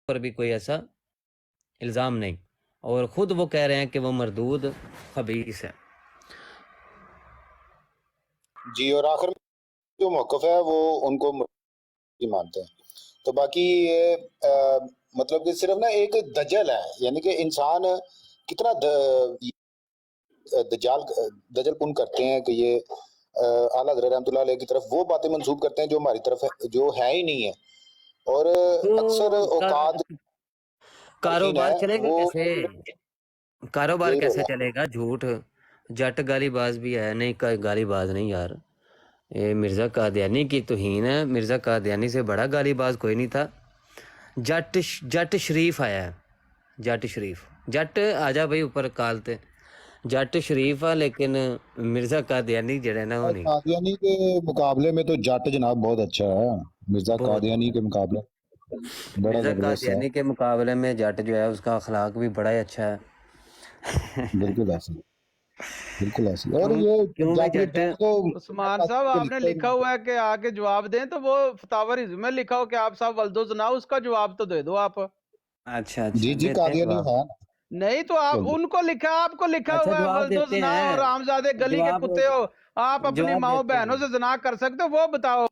پر بھی کوئی ایسا الزام نہیں، اور خود وہ کہہ رہے ہیں کہ وہ مردود خبیث ہے۔ جی، اور آخر میں جو موقف ہے وہ ان کو مانتے ہیں۔ تو باقی یہ مطلب کہ صرف نا ایک دجل ہے، یعنی کہ انسان کتنا دجل پن کرتے ہیں کہ یہ اعلیٰ حضرت رحمۃ اللہ علیہ کی طرف وہ باتیں منسوب کرتے ہیں جو ہماری طرف جو ہے ہی نہیں ہے، اور اکثر اوقات کاروبار چلے گا کیسے؟ کاروبار یہی کیسے ہوگا۔ چلے گا؟ جھوٹ، جٹ گالی باز بھی ہے نہیں، گالی باز نہیں یار، یہ مرزا قادیانی کی توہین ہے۔ مرزا قادیانی سے بڑا گالی باز کوئی نہیں تھا۔ جٹ شریف آیا ہے، جٹ شریف، جٹ آجا بھائی اوپر کالتے، جٹ شریف ہے، لیکن مرزا قادیانی جڑے نا وہ نہیں۔ قادیانی کے مقابلے میں تو جٹ جناب بہت اچھا ہے، مرزا بہت قادیانی کے مقابلے بڑا مرزا زبردست ہے۔ قادیانی کے مقابلے میں جٹ جو ہے اس کا اخلاق بھی بڑا ہی اچھا ہے۔ بالکل ایسے، بالکل ایسے۔ اور کیوں یہ بھائی جعفری جٹ؟ جٹ تو عثمان صاحب آپ نے لکھا ہوا ہے کہ آ کے جواب دیں، تو وہ فتاوی رضوی میں لکھا ہو کہ آپ صاحب ولدو زنا، اس کا جواب تو دے دو آپ۔ اچھا جی جی، دیتے ہیں قادیانی جواب۔ ہے۔ نہیں تو آپ چل جی، ان کو لکھا، آپ کو لکھا اچھا ہوا ہے جواب ولدو دیتے زنا اور ہیں، رامزادے گلی کے جواب کتے ہو، آپ اپنی جواب ماؤں دیتے بہنوں ہیں۔ سے زنا کر سکتے ہو، وہ بتاؤ۔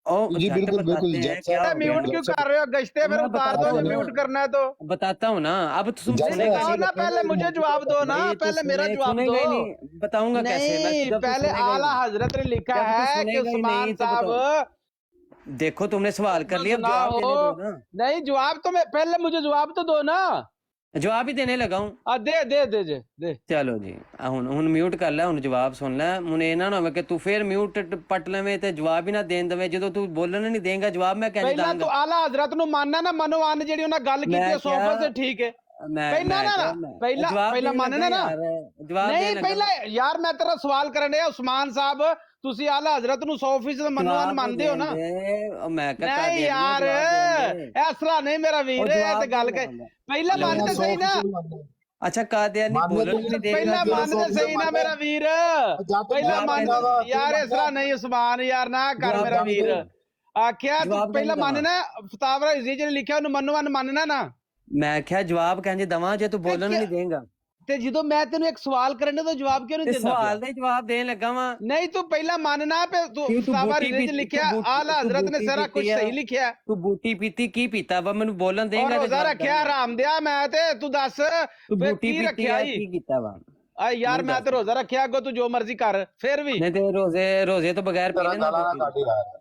او جی جٹ بالکل بالکل، بتاتے ہیں جٹ کیا صاحب ہو گیا؟ میوٹ کیوں کر رہے ہو؟ گشتے پھر میں اتار بتاتا دو ہوں جو نا، میوٹ کرنا ہے تو۔ بتاتا ہوں نا، اب تم جٹ نہیں سنے صاحب گا بتاؤ ایسے نہیں نا، ہی رکھیں پہلے گے، مجھے جواب دو نا، بھائی، تو پہلے میرا جواب سنے دو۔ گا ہی نہیں، بتاؤں گا کیسے میں نہیں، جب تو پہلے سنے گا ہی اعلیٰ نہیں، حضرت نے لکھا جب تو ہے کہ سنے گا ہی عثمان نہیں تو صاحب بتاؤ۔ دیکھو تم نے سوال کر لیا، اب زنا جواب ہو۔ دینے دو نا، نہیں جواب تو میں پہلے مجھے جواب تو دو نا۔ جواب ہی دینے لگا ہوں۔ دے دے دے جے دے۔ چلو جی، ہن میوٹ کر لے، ہن جواب سن لے، ہن یہ نہ ہوے کہ تو پھر میوٹ پٹ لویں تے جواب ہی نہ دین دویں، جدوں تو بولن نہیں دیں گا جواب میں کینج پہلا داں گا؟ تو اعلیٰ حضرت نو ماننا نا، منو ان جیڑی انہاں گل کیتی میں ہے کیا 100% ٹھیک ہے۔ پہلا میں نا کیا جواب پہلا دین لگا ماننا نا۔ یار، جواب دین نہیں لگا، پہلا یار میں تیرا سوال کرن ڈیا، عثمان صاحب تسی اعلیٰ حضرت نو 100% منو ان جواب ماندے ہو دین نا؟ دے، میں کیا نہیں قادیانی یار جواب دین دے، اس طرح نہیں میرا اور ویر، یہ تے جواب گل دین کہ لگا پہلا لو مان جی۔ تے صحیح نا، اچھا قادیانی بولن بھی نہیں دے گا، پہلا مان تے صحیح نا میرا ویر، پہلا جواب مان کینج دینا؟ یار اس طرح نہیں عثمان یار نہ کر جواب میرا کینج ویر۔ دینا؟ کیا تو جواب پہلا کینج دواں؟ ماننا فتاوی رضوی جے لکھیا انہوں منو ان ماننا نا؟ میں کیا جواب کینج دواں جے تو بولن نہیں دیں گا؟ تے جدو میں تینوں ایک سوال کرن ڈیا تو جواب کیوں نہیں تے دیندا پیا؟ سوال دا ہی جواب دین لگا واں۔ نہیں تو پہلا ماننا پہ تو کیوں تو فتاوی بوٹی رضوی جے پیتی، لکھیا اعلیٰ حضرت نے سارا کچھ صحیح لکھیا، تو بوٹی پیتی کی پیتا وا مینوں بولن دیں اور گا تے روزہ جواب دیں رکھیا گا؟ حرام دیا میں تے تو دس تو پھر بوٹی کی پیتی رکھیا ہے ہی؟ کی کیتا وا؟ یار مینوں میں دس۔ تے روزہ رکھیا، اگوں تو جو مرضی کر پھر بھی نہیں تے روزے تو بغیر پی طرح لینا گالا نہ بوٹی کاٹے یار۔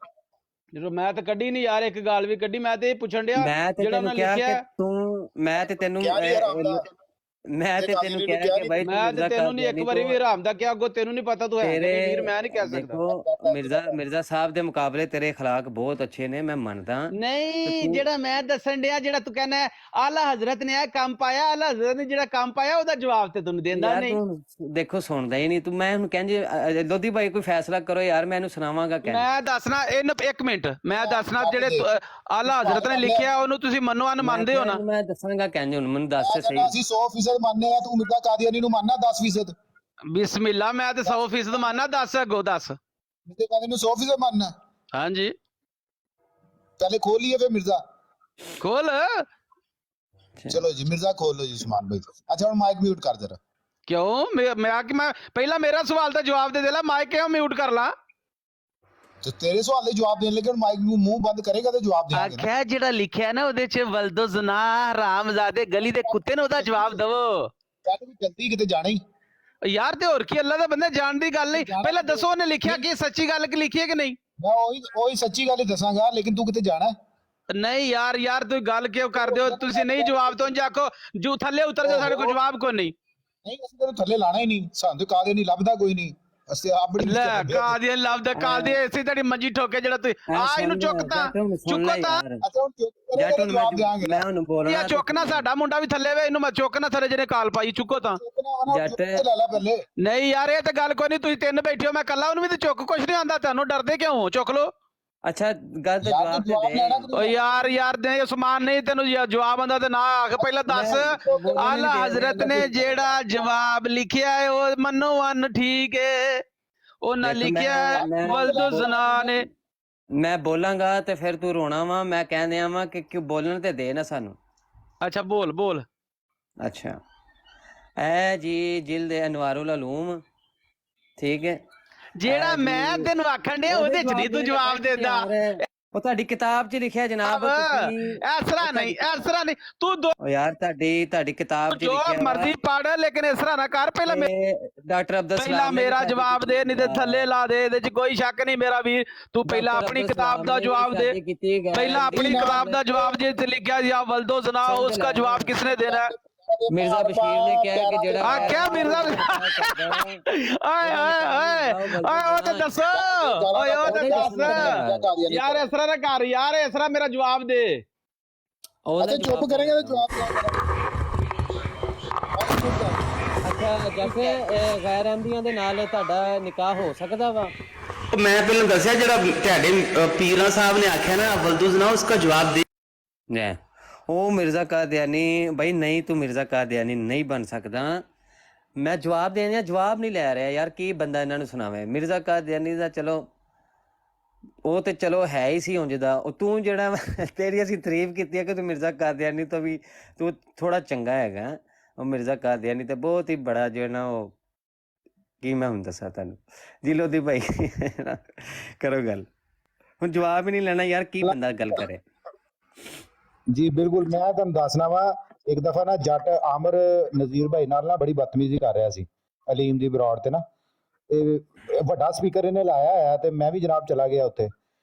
جو میں تے کڈی نہیں یار، ایک گال بھی کڈی، میں تے یہ پوچھن ڈیا میں تے جڑا تینوں انہاں کہا لکھیا کہ ہے۔ میں تے تینوں کیا نہیں حرام دا؟ میں تے تینوں قادیانی نو کہا کیا کہ نہیں؟ بھائی تو میں تے مرزا تینوں نہیں ایک قادیانی باری تو بھی حرام دا کیا، اگوں تینوں نہیں پتا تو ہے کہ تیرے، نہیں ویر، میں نہیں کہہ سکتا۔ دیکھو مرزا صاحب دے مقابلے تیرے اخلاق بہت اچھے نے، میں مندا تو نہیں جڑا میں دسن ڈیا، جڑا تو کہنا ہے اعلیٰ حضرت نے یہ کام پایا، اعلیٰ حضرت نے جڑا کام پایا او دا جواب تے تینوں دیندا یار نہیں۔ تو دیکھو سندا ہی نہیں تو، میں ہن کہنج لودھی بھائی کوئی فیصلہ کرو یار، میں اینوں سناواں گا کہنج۔ میں دسنا ایک منٹ، میں دسنا جٹ جڑے دے اعلیٰ سوال حضرت نے کر لیا، لکھیا انہوں تسی منو ان میں ماندے کیا ہو نا؟ اینوں میں دساں گا کہنج، ہن مینوں دس میں تے کہنا صحیح۔ اسی 100% ماننے ہیں، تو مرزا قادیانی نو ماننا 10%؟ بسم اللہ، میں تے 100% ماننا، 10 اگو 10۔ مرزا قادیانی نو 100% ماننا؟ ہاں جی پہلے کھول لیے پھر مرزا۔ کھول۔ چلو جی مرزا کھول لو جی عثمان بھائی۔ اچھا ہن مائک میوٹ کر ذرا۔ کیوں میں پہلا میرا سوال تے جواب دے لا، مائک کیوں میوٹ کر لا؟ تو تیرے سوال دے جواب دین لگے، مائک منہ بند کرے گا تو جواب دیاں گے نا۔ آکھیا جڑا لکھیا نا اودے چ ولد و زنا حرام زادے گلی دے کتے نے اودا جواب دو۔ پہلے بھی جلدی کتے جانا ہی یار تے اور کی، اللہ دے بندے جان دی گل نہیں، پہلے دسو نے لکھیا کہ سچی گل لکھی ہے کہ نہیں؟ میں وہی سچی گل ہی دساں گا، لیکن تو کتے جانا ہے؟ نہیں یار تو گل کیوں کر دیو تسی؟ نہیں جواب تو جا کو جو تھلے اتر جا، ساڈے کو جواب کو نہیں۔ نہیں اسی تینوں تھلے لانا ہی نہیں، سانو تے قادیانی لبدا کوئی نہیں، اسے آپ بڑی لے مشکل لبھیا تے۔ قادیان لفظ قادیان ایسی تیری منجی ٹھوکے جڑا تو اینو چکتا سن چکو لے تا یار، اچھا ہن چپ کرے گا جٹ تو جواب دیاں گے میں نا۔ ہن یا بولنا چکنا، ساڈا منڈا بھی تھلے وے، اینو میں چکنا تھلے جنے کال پائی، چکو تا۔ چکنا ہونا جٹ چک تے لے لا پہلے۔ نہیں یار یہ تے گل کوئی نہیں، تسی تین بیٹھے ہو، میں کلا انہوں بھی تے چک کچھ نہیں آندا، تانوں ڈردے کیوں ہو؟ چک لو۔ اچھا گل تے یار تو جواب تے جواب دے۔ لینا کہ او نہیں؟ یار دے عثمان نہیں تینوں جواب آندا تے نہ آکھ، پہلا دس میں بولن ہی نہیں اعلیٰ دے حضرت رہا نے تو جیڑا جواب لکھیا ہے وہ منو ون ٹھیک ہے، انہاں دیکھو لکھیا ہے ولد و زنا نے۔ میں بولاں گا تے پھر تو رونا وا، میں کہہ دیاں وا کہ کیوں بولن تے دے نا سانو۔ अच्छा बोल बोल। अच्छा ए जी जिल्द अनवारुल उलूम, ठीक है। जेड़ा ए जी मैं तेन आखन डया ਉਹਦੇ ओदे च नहीं ਜਵਾਬ तू ਦੇਣ जवाब ਲੱਗਾ ਜੀ देता। ਯਾਰ, ਉਹ ਤੁਹਾਡੀ ਕਿਤਾਬ 'ਚ ਲਿਖਿਆ ਜਨਾਬ, अब ਤੁਸੀਂ ऐसरा ਉਹ नहीं, ਤੁਹਾਡੀ ऐसरा नहीं, तू दो ਉਹ ਯਾਰ ਤੁਹਾਡੀ ਕਿਤਾਬ 'ਚ जो ਲਿਖਿਆ ਵਾ मर्जी पढ़, लेकिन इसरा ना कर। पहला ਤੇ ਡਾਕਟਰ अब्दुल ਪਹਿਲਾਂ सलाम ने भी ਮੇਰਾ शादी ਜਵਾਬ ਕੀਤੀ ਦੇ, ਨਹੀਂ ਤੇ ਥੱਲੇ ਵਾ। ਲਾ ਦੇ, ਇਹਦੇ 'ਚ ਕੋਈ ਸ਼ੱਕ ਨਹੀਂ ਮੇਰਾ ਵੀਰ। ਤੂੰ ਪਹਿਲਾਂ डॉक्टर ਆਪਣੀ अब्दुल ਕਿਤਾਬ सलाम ਦਾ ने भी ਜਵਾਬ ਦੇ, शादी की थी, ਪਹਿਲਾਂ गैर ਆਪਣੀ दी किताब नाल ਦਾ जवाब जे च लिखा या वल्दो सुना, समझ उसका लै। जवाब किसने देना है? मिर्जा बशीर ने क्या है कि जेड़ा आ क्या मिर्जा आए आए आए आए ओ ते दसो, ओए ओ ते दस यार, इसरा ना कर यार, इसरा मेरा जवाब दे। अच्छा चुप करेंगे तो जवाब ਅੱਛਾ ਜੈਸੇ ਗੈਰ ਅਹਿਮਦੀਆਂ ਦੇ ਨਾਲ ਤੁਹਾਡਾ ਨਿਕਾਹ ਹੋ ਸਕਦਾ ਵਾ? ਮੈਂ ਪਹਿਲਾਂ ਦੱਸਿਆ ਜਿਹੜਾ ਤੁਹਾਡੇ ਪੀਰਾਂ ਸਾਹਿਬ ਨੇ ਆਖਿਆ ਨਾ ਬਲਦੂਜ਼ ਨਾ ਉਸका ਜਵਾਬ ਦੇ ਨੇ। ਉਹ ਮਿਰਜ਼ਾ ਕਾਦੀਆਨੀ ਬਈ ਨਹੀਂ, ਤੂੰ ਮਿਰਜ਼ਾ ਕਾਦੀਆਨੀ ਨਹੀਂ ਬਣ ਸਕਦਾ। ਮੈਂ ਜਵਾਬ ਦੇਣ ਜਾਂ ਜਵਾਬ ਨਹੀਂ ਲੈ ਰਿਹਾ ਯਾਰ, ਕੀ ਬੰਦਾ ਇਹਨਾਂ ਨੂੰ ਸੁਣਾਵੇ। ਮਿਰਜ਼ਾ ਕਾਦੀਆਨੀ ਦਾ ਚਲੋ ਉਹ ਤੇ ਚਲੋ ਹੈ ਹੀ ਸੀ ਉਂਝ ਦਾ, ਉਹ ਤੂੰ ਜਿਹੜਾ ਤੇਰੀ ਅਸੀਂ ਤਾਰੀਫ ਕੀਤੀ ਹੈ ਕਿ ਤੂੰ ਮਿਰਜ਼ਾ ਕਾਦੀਆਨੀ ਤੋਂ ਵੀ ਤੂੰ ਥੋੜਾ ਚੰਗਾ ਹੈਗਾ। ਉਹ ਮਿਰਜ਼ਾ ਕਾਦੀਆਨੀ ਤੇ ਬਹੁਤ ਹੀ ਬੜਾ ਜੋ ਨਾ, ਉਹ ਕੀ ਮੈਂ ਹੁਣ ਦੱਸਾਂ ਤੁਹਾਨੂੰ। ਜੀ ਲੋਧੀ ਭਾਈ ਕਰੋ ਗੱਲ, ਹੁਣ ਜਵਾਬ ਹੀ ਨਹੀਂ ਲੈਣਾ ਯਾਰ, ਕੀ ਬੰਦਾ ਗੱਲ ਕਰੇ। ਜੀ ਬਿਲਕੁਲ, ਮੈਂ ਤੁਹਾਨੂੰ ਦੱਸਣਾ ਵਾ, ਇੱਕ ਦਫਾ ਨਾ ਜੱਟ ਆਮਰ ਨਜ਼ੀਰ ਭਾਈ ਨਾਲ ਨਾ ਬੜੀ ਬਦਤਮੀਜ਼ੀ ਕਰ ਰਿਹਾ ਸੀ ਅਲੀਮ ਦੀ ਬਰੌੜ ਤੇ ਨਾ। ਤੇ ਵੱਡਾ ਸਪੀਕਰ ਇਹਨੇ ਲਾਇਆ ਹੋਇਆ ਤੇ ਮੈਂ ਵੀ ਜਨਾਬ ਚਲਾ ਗਿਆ ਉੱਥੇ,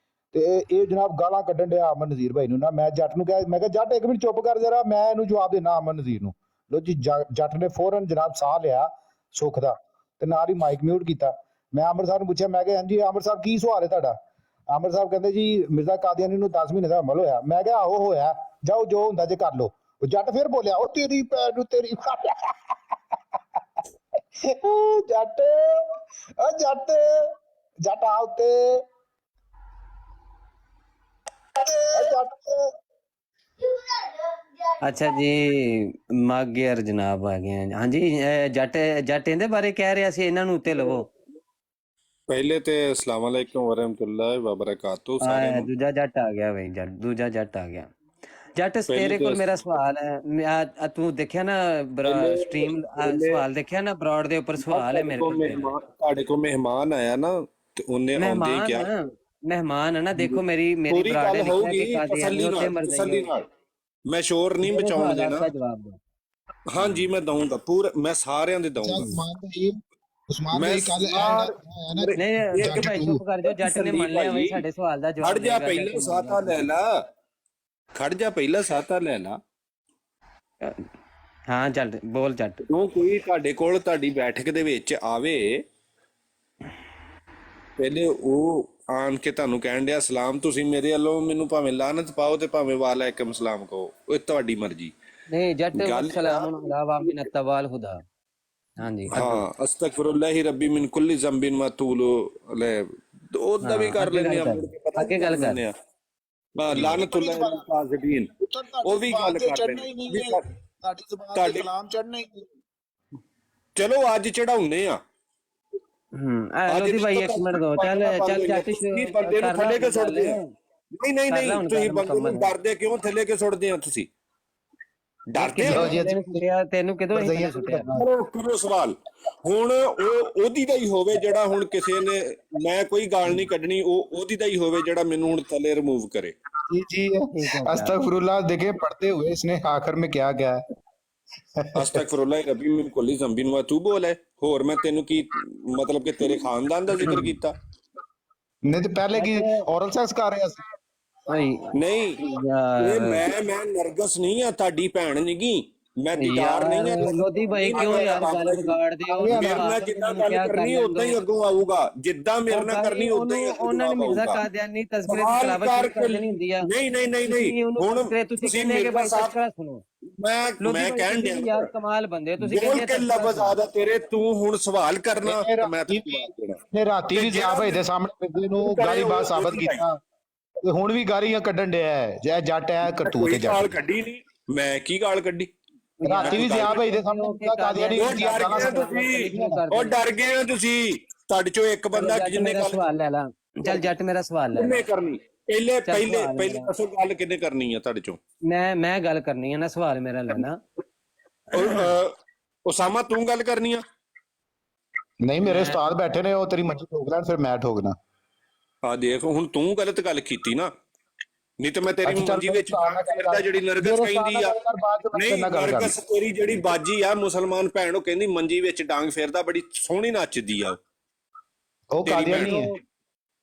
ਤੇ ਇਹ ਜਨਾਬ ਗਾਲਾਂ ਕੱਢਣ ਡਿਆ ਆਮਰ ਨਜ਼ੀਰ ਭਾਈ ਨੂੰ ਨਾ। ਮੈਂ ਜੱਟ ਨੂੰ ਕਿਹਾ, ਮੈਂ ਕਿਹਾ ਜੱਟ ਇੱਕ ਮਿੰਟ ਚੁੱਪ ਕਰ ਜਰਾ, ਮੈਂ ਇਹਨੂੰ ਜਵਾਬ ਦੇਣਾ ਆਮਰ ਨਜ਼ੀਰ ਨੂੰ। ਲੋ ਜੀ ਜੱਟ ਨੇ ਫੌਰਨ ਜਨਾਬ ਸਾਹ ਲਿਆ ਸੁੱਖ ਦਾ ਤੇ ਨਾਲ ਹੀ ਮਾਈਕ ਮਿਊਟ ਕੀਤਾ। ਮੈਂ ਆਮਰ ਸਾਹਿਬ ਨੂੰ ਪੁੱਛਿਆ, ਮੈਂ ਕਿਹਾ ਹਾਂਜੀ ਆਮਰ ਸਾਹਿਬ ਕੀ ਸਵਾਲ ਹੈ ਤੁਹਾਡਾ? ਆਮਰ ਸਾਹਿਬ ਕਹਿੰਦੇ ਜੀ ਮਿਰਜ਼ਾ ਕਾਦੀਆਨੀ ਨੂੰ 10 ਮਹੀਨੇ ਦਾ ਅਮਲ ਹੋਇਆ। ਮੈਂ ਕਿਹਾ ਆਹੋ ਹੋਇਆ, ਜਾਓ ਜੋ ਹੁੰਦਾ ਜੇ ਕਰ ਲੋ। ਉਹ ਜੱਟ ਫਿਰ ਬੋਲਿਆ, ਉਹ ਤੇਰੀ ਭੈਣ ਨੂੰ ਤੇਰੀ ਜੱਟ ਉਹ ਜੱਟ ਜੱਟ ਆ ਉੱਤੇ ਜੱਟ। ਅੱਛਾ ਜੀ ਮਾਗਿਆਰ ਜਨਾਬ ਆ ਗਏ। ਹਾਂਜੀ ਜੱਟ ਜੱਟ ਇਹਦੇ ਬਾਰੇ ਕਹਿ ਰਿਹਾ ਸੀ, ਇਹਨਾਂ ਨੂੰ ਉੱਤੇ ਲਵੋ। ਪਹਿਲੇ ਤੇ ਅਸਲਾਮ ਵਾਲੇਕੁਮ ਵਰਹਿਮਤੁਲਾਹ ਵਬਰਕਾਤੁਹ ਸਾਰਿਆਂ ਨੂੰ। ਦੂਜਾ ਜੱਟ ਆ ਗਿਆ ਬਈ, ਜੱਟ ਦੂਜਾ ਜੱਟ ਆ ਗਿਆ। ਜੱਟ ਪਹਿਲੇ ਤੇਰੇ ਕੋਲ ਤੇ ਮੇਰਾ ਸਵਾਲ ਹੈ, ਤੂੰ ਦੇਖਿਆ ਨਾ ਸਟ੍ਰੀਮ ਸਵਾਲ ਦੇਖਿਆ ਨਾ, ਬਰੌਡ ਦੇ ਉੱਪਰ ਸਵਾਲ ਹੈ ਮੇਰੇ ਕੋਲ। ਤੁਹਾਡੇ ਕੋਲ ਮਹਿਮਾਨ ਆਇਆ ਨਾ ਤੇ ਉਹਨੇ ਆਉਂਦੇ ਹੀ ਕਿਹਾ ਮਹਿਮਾਨ ਹੈ ਨਾ, ਦੇਖੋ ਮੇਰੀ ਪੂਰੀ ਬਰਾੜ ਨੇ ਗੱਲ ਲਿਖਿਆ ਹੋਊਗੀ ਕਿ ਕਾਦੀਆਨੀ ਉੱਤੇ ਮਰ ਤਸੱਲੀ ਨਾਲ। ਮੈਂ ਸ਼ੋਰ ਨਹੀਂ ਬਚਾਉਣ ਦੇਣਾ। ਜਵਾਬ ਦੋ। ਹਾਂਜੀ ਮੈਂ ਦਊਂਗਾ ਪੂਰਾ, ਮੈਂ ਸਾਰਿਆਂ ਦੇ ਦਊਂਗਾ। ਉਸਮਾਨ ਮੈਂ ਭਾਈ ਕੱਲ ਨਹੀਂ ਭਾਈ ਚੁੱਪ ਕਰ ਜਾਓ, ਜੱਟ ਨੇ ਮੰਨ ਲਿਆ ਬਈ ਸਾਡੇ ਸਵਾਲ ਦਾ ਜਵਾਬ ਖੜ ਜਾ, ਪਹਿਲਾਂ ਸਾਤਾ ਲੈ ਲਾ, ਖੜ ਜਾ, ਪਹਿਲਾਂ ਸਾਤਾ ਲੈ ਲਾ। ਹਾਂ ਚੱਲ ਬੋਲ ਜੱਟ। ਕਿਉਂ ਕੋਈ ਤੁਹਾਡੇ ਕੋਲ ਤੁਹਾਡੀ ਬੈਠਕ ਦੇ ਵਿੱਚ ਆਵੇ, ਪਹਿਲੇ ਉਹ ਆਣ ਕੇ ਤੁਹਾਨੂੰ ਕਹਿਣ ਡਿਆ ਸਲਾਮ, ਤੁਸੀਂ ਮੇਰੇ ਵੱਲੋਂ ਮੈਨੂੰ ਭਾਵੇਂ ਲਾਨਤ ਪਾਓ ਤੇ ਭਾਵੇਂ ਵਾਲੈਕਮ ਸਲਾਮ ਕਹੋ, ਉਹ ਤੁਹਾਡੀ ਮਰਜ਼ੀ। ਨਹੀਂ ਜੱਟ ਸਲਾਮ ਅਲਾ ਮਿਨ ਤਵਾਲ ਖੁਦਾ। ਹਾਂਜੀ ਹਾਂ ਅਸਤਗਫਿਰੁல்லாਹ ਰੱਬੀ ਮਿਨ ਕੁੱਲੀ ਜ਼ੰਬਿਨ ਮਤੂਲੂ ਲੈ, ਉਹਦਾ ਵੀ ਕਰ ਲੈਂਦੇ ਆ, ਅੱਗੇ ਗੱਲ ਕਰ। ਹਾਂ ਲਾਨਤੁல்லாਹ ਅਲ ਕਾਜ਼ਿਬੀਨ, ਉਹ ਵੀ ਗੱਲ ਕਰ ਲੈਂਦੇ ਤੁਹਾਡੇ ਕਲਾਮ ਚੜਨਾ ਹੀ। ਚਲੋ ਅੱਜ ਚੜਾਉਨੇ ਆ। ਲੋਧੀ ਭਾਈ ਇੱਕ ਮਿੰਟ ਦੋ, ਚੱਲ ਜੱਟ ਬੰਦੇ ਨੂੰ ਥੱਲੇ ਕੇ ਸੁੱਟਦੇ ਆ। ਨਹੀਂ ਨਹੀਂ ਨਹੀਂ, ਤੁਸੀਂ ਬੰਦੇ ਨੂੰ ਡਰਦੇ ਕਿਉਂ? ਥੱਲੇ ਕੇ ਸੁੱਟਦੇ ਆ ਤੁਸੀਂ? ਡਰਦੇ ਤੈਨੂੰ ਕਿਦੋਂ ਸੁੱਟਿਆ? ਕਰੋ ਸਵਾਲ। ਹੁਣ ਉਹ ਉਹਦੀ ਦਾ ਹੀ ਹੋਵੇ ਜਿਹੜਾ ਹੁਣ ਕਿਸੇ ਨੇ, ਮੈਂ ਕੋਈ ਗਾਲ ਨਹੀਂ ਕੱਢਣੀ, ਉਹ ਉਹਦੀ ਦਾ ਹੀ ਹੋਵੇ ਜਿਹੜਾ ਮੈਨੂੰ ਹੁਣ ਥੱਲੇ ਰਿਮੂਵ करे। जी जी अस्तगफिरुल्लाह, देखिए पढ़ते हुए इसने आखिर में क्या किया है। ਅਸਤਗਫਿਰੁल्लाह ਰੱਬੀ ਮਿਨ ਕੁੱਲੀ ਜ਼ੰਬਿਨ ਵਾ ਤੂੰ ਬੋਲ ਹੈ। ਹੋਰ ਮੈਂ ਤੈਨੂੰ ਕੀ ਮਤਲਬ ਕਿ ਤੇਰੇ ਖਾਨਦਾਨ ਦਾ ਜ਼ਿਕਰ ਕੀਤਾ? नहीं तो पहले की औरल सेक्स कर रहे थे। ਨਹੀਂ ਇਹ ਮੈਂ ਨਰਗਸ ਨਹੀਂ ਆ, ਤੁਹਾਡੀ ਭੈਣ ਨੀਗੀ, ਮੈਂ ਦੀਦਾਰ ਨਹੀਂ ਆ। ਲੋਧੀ ਭਾਈ ਕਿਉਂ ਯਾਰ ਗੱਲ ਵਿਗਾੜਦੇ ਹੋ? ਮੇਰੇ ਨਾਲ ਜਿੱਦਾਂ ਗੱਲ ਕਰਨੀ ਉਦਾਂ ਹੀ ਅੱਗੋਂ ਆਊਗਾ, ਜਿੱਦਾਂ ਮੇਰੇ ਨਾਲ ਕਰਨੀ ਉਦਾਂ ਹੀ ਉਹਨਾਂ ਨੇ ਮਿਰਜ਼ਾ ਕਾਦੀਆਨੀ ਤਸਵੀਰ ਦੀ ਤਲਾਵਤ ਕਰਨੀ ਹੁੰਦੀ ਆ। ਨਹੀਂ ਨਹੀਂ ਨਹੀਂ ਨਹੀਂ, ਹੁਣ ਤੁਸੀਂ ਕਹਿੰਦੇ ਕਿ ਭਾਈ ਤਸਕਰਾ ਸੁਣੋ। ਮੈਂ ਕਹਿਣ ਡਿਆ ਯਾਰ ਕਮਾਲ ਬੰਦੇ ਤੁਸੀਂ ਬੋਲ ਕੇ ਲਫ਼ਜ਼ ਆਦਾ ਤੇਰੇ, ਤੂੰ ਹੁਣ ਸਵਾਲ ਕਰਨਾ ਤੇ ਮੈਂ ਤੈਨੂੰ ਜਵਾਬ ਦੇਣਾ। ਨੇ ਰਾਤੀ ਵੀ ਜਿਆ ਭਾਈ ਦੇ ਸਾਹਮਣੇ ਬਿੱਲੇ ਨੂੰ ਗਾਲੀ ਬਾਤ ਸਾਬਤ ਕੀਤਾ ਤੇ ਹੁਣ ਵੀ ਗਾਲੀਆਂ ਕੱਢਣ ਡਿਆ ਹੈ। ਜੈ ਜੱਟ ਹੈ ਕਰਤੂਤ ਕੋਈ ਜੱਟ। ਗਾਲ ਕੱਢੀ ਨਹੀਂ, ਮੈਂ ਕੀ ਗਾਲ ਕੱਢੀ? ਰਾਤੀ ਵੀ ਜਿਆ ਭਾਈ ਦੇ ਸਾਹਮਣੇ ਕਾਦੀਆਨੀ ਉਹ ਡਰ ਗਏ ਤੁਸੀਂ, ਉਹ ਡਰ ਗਏ ਹੋ ਤੁਸੀਂ। ਤੁਹਾਡੇ ਚੋਂ ਇੱਕ ਬੰਦਾ ਜਿਹਨੇ ਮੇਰਾ ਸਵਾਲ ਲੈ ਲਾ। ਚੱਲ ਜੱਟ ਮੇਰਾ ਸਵਾਲ ਲੈ ਕਿੰਨੇ ਕਰਨੀ? ਪਹਿਲੇ ਚੱਲ ਪਹਿਲੇ ਸਵਾਲ ਪਹਿਲੇ ਮੇਰਾ, ਦੱਸੋ ਗੱਲ ਕਿੰਨੇ ਕਰਨੀ ਆ ਤੁਹਾਡੇ ਚੋਂ? ਮੈਂ ਗੱਲ ਕਰਨੀ ਹੈ ਨਾ, ਸਵਾਲ ਮੇਰਾ ਲੈਣਾ। ਉਸਾਮਾ ਤੂੰ ਗੱਲ ਕਰਨੀ ਆ? ਨਹੀਂ, ਮੇਰੇ ਉਸਤਾਦ ਬੈਠੇ ਨੇ, ਉਹ ਤੇਰੀ ਮੰਜੀ ਠੋਕ ਲੈਣ, ਫਿਰ ਮੈਂ ਠੋਕਣਾ। ਆ ਦੇਖ ਹੁਣ ਤੂੰ ਗਲਤ ਗੱਲ ਕੀਤੀ ਨਾ, ਨਹੀਂ ਤਾਂ ਮੈਂ ਤੇਰੀ ਅੱਛਾ ਚੱਲ ਮੰਜੀ ਵਿੱਚ ਡਾਂਗ ਫੇਰਦਾ ਜਿਹੜੀ ਨਰਗਸ ਕਹਿੰਦੀ ਆ। ਨਹੀਂ, ਨਰਗਸ ਤੇਰੀ ਜਿਹੜੀ ਬਾਜੀ ਆ ਮੁਸਲਮਾਨ ਭੈਣ, ਉਹ ਕਹਿੰਦੀ ਮੰਜੀ ਵਿੱਚ ਡਾਂਗ ਫੇਰਦਾ, ਬੜੀ ਸੋਹਣੀ ਨੱਚਦੀ ਆ ਉਹ ਕਾਦੀਆਨੀ ਹੈ।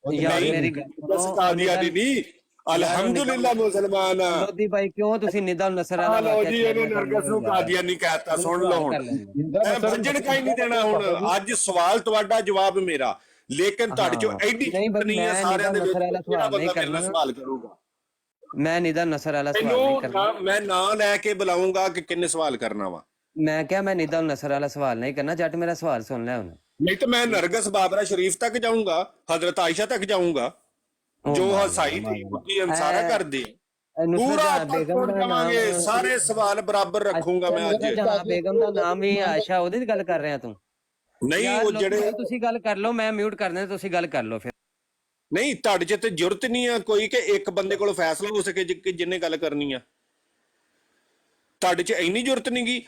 ਯਾਰ ਨਹੀਂ, ਮੇਰੀ ਗੱਲ ਬਸ ਸੁਣੋ, ਕਾਦੀਆਨੀ ਨਹੀਂ, ਅਲਹਮਦੁਲਿਲਾ ਮੁਸਲਮਾਨ ਆ। ਲੋਦੀ ਭਾਈ ਕਿਉਂ ਤੁਸੀਂ ਨਿਦਾ ਨਸਰ ਆ ਲਓ ਜੀ, ਇਹਨੇ ਨਰਗਸ ਨੂੰ ਕਾਦੀਆਨੀ ਕਹਿਤਾ, ਸੁਣ ਲਓ ਹੁਣ। ਮੈਂ ਵੱਜਣ ਕਾ ਹੀ ਨਹੀਂ ਦੇਣਾ ਹੁਣ, ਅੱਜ ਸਵਾਲ ਤੁਹਾਡਾ ਜਵਾਬ ਮੇਰਾ, ਲੇਕਿਨ ਤੁਹਾਡੇ ਚੋਂ ਐਡੀ ਨਹੀਂ ਹੈ ਸਾਰਿਆਂ ਦੇ ਵਿੱਚ ਜਿਹੜਾ ਬੰਦਾ ਮੇਰੇ ਨਾਲ ਸਵਾਲ ਕਰੂਗਾ। ਮੈਂ ਨਿਦਾ ਨਸਰ ਵਾਲਾ ਸਵਾਲ ਨਹੀਂ ਕਰਨਾ, ਮੈਂ ਨਾਂ ਲੈ ਕੇ ਬੁਲਾਉਂਗਾ ਕਿ ਕਿੰਨੇ ਸਵਾਲ ਕਰਨਾ ਵਾ। ਮੈਂ ਕਿਹਾ ਮੈਂ ਨਿਦਾ ਨਸਰ ਵਾਲਾ ਸਵਾਲ ਨਹੀਂ ਕਰਨਾ। ਜੱਟ ਮੇਰਾ ਸਵਾਲ ਸੁਣ ਲੈ ਹੁਣ। ਨਹੀਂ ਤਾਂ ਮੈਂ ਨਰਗਸ ਬਾਬਰਾ ਸ਼ਰੀਫ ਤੱਕ ਜਾਊਂਗਾ, ਹਜ਼ਰਤ ਆਇਸ਼ਾ ਤੱਕ ਜਾਊਂਗਾ, ਜੋ ਹਸਾਈ ਦੀ ਬੁੱਧੀ ਅਨਸਾਰਾ ਕਰਦੇ ਪੂਰਾ ਪੜ੍ਹ ਜਾਵਾਂਗੇ, ਸਾਰੇ ਸਵਾਲ ਬਰਾਬਰ ਰੱਖੂੰਗਾ ਮੈਂ ਅੱਜ। ਜਹਾਂ ਬੇਗਮ ਦਾ ਨਾਮ ਵੀ ਆਇਸ਼ਾ, ਉਹਦੀ ਦੀ ਗੱਲ ਕਰ ਰਿਹਾ ਤੂੰ? ਨਹੀਂ, ਉਹ ਜਿਹੜੇ ਤੁਸੀਂ ਗੱਲ ਕਰ ਲਓ, ਮੈਂ ਮਿਊਟ ਕਰ ਦਿੰਦਾ, ਤੁਸੀਂ ਗੱਲ ਕਰ ਲਓ ਫਿਰ। ਨਹੀਂ, ਤੁਹਾਡੇ 'ਚ ਤੇ ਜ਼ਰੂਰਤ ਨਹੀਂ ਆ ਕੋਈ ਕਿ ਇੱਕ ਬੰਦੇ ਕੋਲ ਫੈਸਲਾ ਹੋ ਸਕੇ ਜਿੰਨੇ ਗੱਲ ਕਰਨੀ ਆ। ਤੁਹਾਡੇ 'ਚ ਇੰਨੀ ਜ਼ਰੂਰਤ ਨਹੀਂ ਗੀ।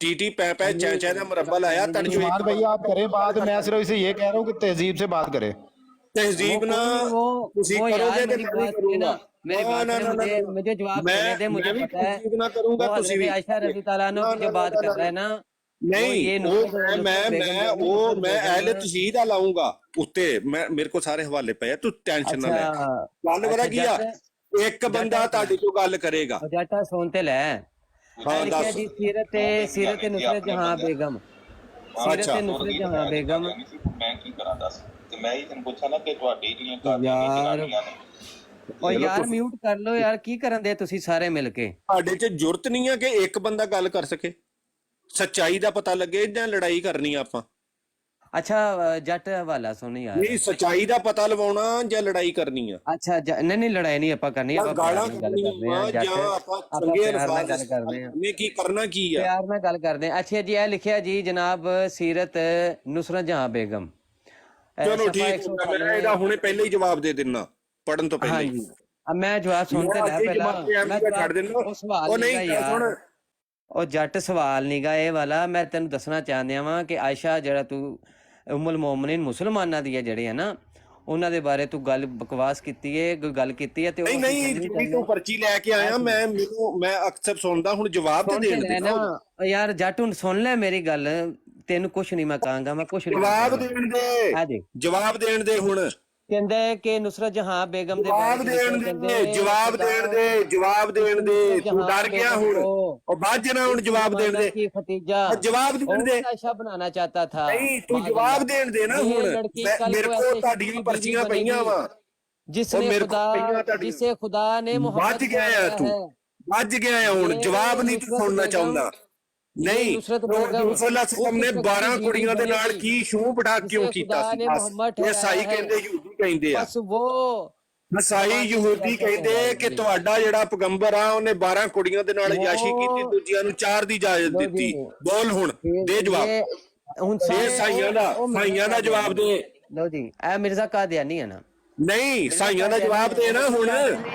टीटी पै पै चै चै का मुरब्बा लाया तड़जो। भैया आप करें बात, मैं सिर्फ इसे ये कह रहा हूँ कि तहजीब से बात करें। तहजीब ना तुसी करोगे तो मैं भी करूंगा। मेरी बात है, मुझे जवाब देने दे, मुझे पता है ना करूंगा तुसी भी। आयशा रज़ी ताला अन्हा की जो बात कर रहा है ना, नहीं वो मैं अहले तशहीद लाऊंगा उत्ते, मैं मेरे को सारे हवाले पे है, तू टेंशन ना ले। गल पता की आ, एक बंदा ਤੁਹਾਡੇ ਤੋਂ ਗੱਲ ਕਰੇਗਾ। ਜਾਟਾ ਸੁਣ ਤੇ ਲੈ। ਲਿਖਿਆ ਜੀ ਸੀਰਤ ਨੁਸਰਤ ਜਹਾਂ ਬੇਗਮ, ਸੀਰਤ ਨੁਸਰਤ ਜਹਾਂ ਬੇਗਮ। ਮੈਂ ਕੀ ਕਰਾਂ ਦੱਸ, ਤੇ ਮੈਂ ਹੀ ਤੈਨੂੰ ਪੁੱਛਾਂ ਨਾ ਕਿ ਤੁਹਾਡੀ ਜਿਹੜੀਆਂ ਜਨਾਨੀਆਂ ਨੇ। ਓ ਯਾਰ ਮਿਊਟ ਕਰ ਲਓ ਯਾਰ, ਕੀ ਕਰਨ ਦੇ ਤੁਸੀਂ ਸਾਰੇ ਮਿਲ ਕੇ? ਸਾਡੇ 'ਚ ਜ਼ਰੂਰਤ ਨਹੀਂ ਹੈ ਕਿ ਇੱਕ ਬੰਦਾ ਗੱਲ ਕਰ ਸਕੇ, ਸੱਚਾਈ ਦਾ ਪਤਾ ਲੱਗੇ ਜਾਂ ਲੜਾਈ ਕਰਨੀ ਆ ਆਪਾਂ। ਅੱਛਾ ਜੱਟ ਹਵਾਲਾ ਸੁਣ ਯਾਰ, ਨਹੀਂ ਸੱਚਾਈ ਦਾ ਪਤਾ ਲਵਾਉਣਾ ਜਾਂ ਲੜਾਈ ਕਰਨੀ ਆ। ਅੱਛਾ ਨਹੀਂ ਲੜਾਈ ਨਹੀਂ ਆਪਾਂ ਕਰਨੀ, ਆਪਾਂ ਗਾਲਾਂ ਗੱਲ ਕਰਦੇ ਆ ਜੱਟ, ਆਪਾਂ ਚੰਗੇ ਅਲਫਾਜ਼ ਗੱਲ ਕਰਦੇ ਆ, ਨੇ ਕੀ ਕਰਨਾ ਕੀ ਆ, ਪਿਆਰ ਨਾਲ ਗੱਲ ਕਰਦੇ ਆ। ਅੱਛਾ ਜੀ, ਇਹ ਲਿਖਿਆ ਜੀ ਜਨਾਬ ਸੀਰਤ ਨੁਸਰਤ ਜਹਾਂ ਬੇਗਮ। ਚਲੋ ਠੀਕ, ਮੈਂ ਇਹਦਾ ਹੁਣੇ ਪਹਿਲੇ ਹੀ ਜਵਾਬ ਦੇ ਦਿੰਨਾ ਪੜਨ ਤੋਂ ਪਹਿਲੇ ਹੀ। ਮੈਂ ਜਵਾਬ ਸੁਣ ਤੇ ਲੈ ਪਹਿਲਾਂ, ਮੈਂ ਛੱਡ ਦਿੰਦਾ। ਉਹ ਨਹੀਂ ਸੁਣ, ਉਹ ਜੱਟ ਸਵਾਲ ਨੀਗਾ ਇਹ ਵਾਲਾ। ਮੈਂ ਤੈਨੂੰ ਦੱਸਣਾ ਚਾਹੁੰਦਾ ਵਾਂ ਕਿ ਆਇਸ਼ਾ ਜਿਹੜਾ ਤੂੰ ਉਮੁਲ ਮੋਮਿਨੀਨ ਮੁਸਲਮਾਨਾਂ ਦੀ ਹੈ ਜਿਹੜੇ ਹੈ ਨਾ, ਉਹਨਾਂ ਦੇ ਬਾਰੇ ਤੂੰ ਗੱਲ ਬਕਵਾਸ ਕੀਤੀ ਹੈ, ਕੋਈ ਗੱਲ ਕੀਤੀ ਹੈ ਤੇ ਨਹੀਂ ਜਿਹੜੀ ਤੂੰ ਪਰਚੀ ਲੈ ਕੇ ਆਇਆ, ਮੈਂ ਅਕਸਰ ਸੁਣਦਾ, ਹੁਣ ਜਵਾਬ ਤੇ ਦੇਣ ਦੇ ਨਾ ਯਾਰ। ਜੱਟ ਹੁਣ ਸੁਣ ਲੈ ਮੇਰੀ ਗੱਲ, ਤੈਨੂੰ ਕੁਛ ਨਹੀਂ ਮੈਂ ਕਹਾਂਗਾ, ਮੈਂ ਕੁਛ ਨਹੀਂ। ਜਵਾਬ ਦੇਣ ਦੇ, ਜਵਾਬ ਦੇਣ ਦੇ। ਹੁਣ ਕਹਿੰਦਾ ਕਿ ਨੁਸਰਤ ਜਹਾਂ ਬੇਗਮ ਦੇ ਜਵਾਬ ਦੇਣ ਦੇ, ਜਵਾਬ ਦੇਣ ਦੇ, ਜਵਾਬ ਦੇਣ ਦੇ। ਤੂੰ ਡਰ ਗਿਆ ਹੁਣ, ਉਹ ਬਾਅਦ ਨਾ ਹੁਣ ਜਵਾਬ ਦੇਣ ਦੇ, ਖਤੀਜਾ ਜਵਾਬ ਦੇਣ ਦੇ। ਆਇਸ਼ਾ ਬਣਾना चाहता था, ਨਹੀਂ ਤੂੰ ਜਵਾਬ ਦੇਣ ਦੇ ਨਾ। ਹੁਣ ਮੇਰੇ ਕੋਲ ਤੁਹਾਡੀਆਂ ਪਰਚੀਆਂ ਪਈਆਂ ਵਾ, जिसे खुदा ने ਵੱਜ ਗਿਆ ਆ, ਤੂੰ ਵੱਜ ਗਿਆ ਆ। ਹੁਣ ਜਵਾਬ ਨਹੀਂ ਤੂੰ ਸੁਣਨਾ ਚਾਹੁੰਦਾ। ਨਹੀਂ, ਰਸੂਲ ਨੇ 12 ਕੁੜੀਆਂ ਦੇ ਨਾਲ ਕੀ ਸ਼ੂਹ ਬਿਠਾ ਕਿਉਂ ਕੀਤਾ ਸੀ? ਇਹ ਸਾਈ ਕਹਿੰਦੇ, ਯਹੂਦੀ ਕਹਿੰਦੇ ਆ, ਨਸਾਈ ਯਹੂਦੀ ਕਹਿੰਦੇ ਕਿ ਤੁਹਾਡਾ ਜਿਹੜਾ ਪੈਗੰਬਰ ਆ ਉਹਨੇ 12 ਕੁੜੀਆਂ ਦੇ ਨਾਲ ਯਾਸ਼ੀ ਕੀਤੀ, ਦੂਜਿਆਂ ਨੂੰ 4 ਦੀ ਇਜਾਜ਼ਤ ਦਿੱਤੀ। ਬੋਲ ਹੁਣ, ਦੇ ਜਵਾਬ। ਹੁਣ ਸਾਈਆਂ ਦਾ ਜਵਾਬ ਦੇ। ਲਓ ਜੀ, ਇਹ ਮਿਰਜ਼ਾ ਕਾਦੀਆਨੀ ਹੈ ਨਾ? ਨਹੀਂ, ਸਾਈਆਂ ਦਾ ਜਵਾਬ ਦੇ ਨਾ ਹੁਣ।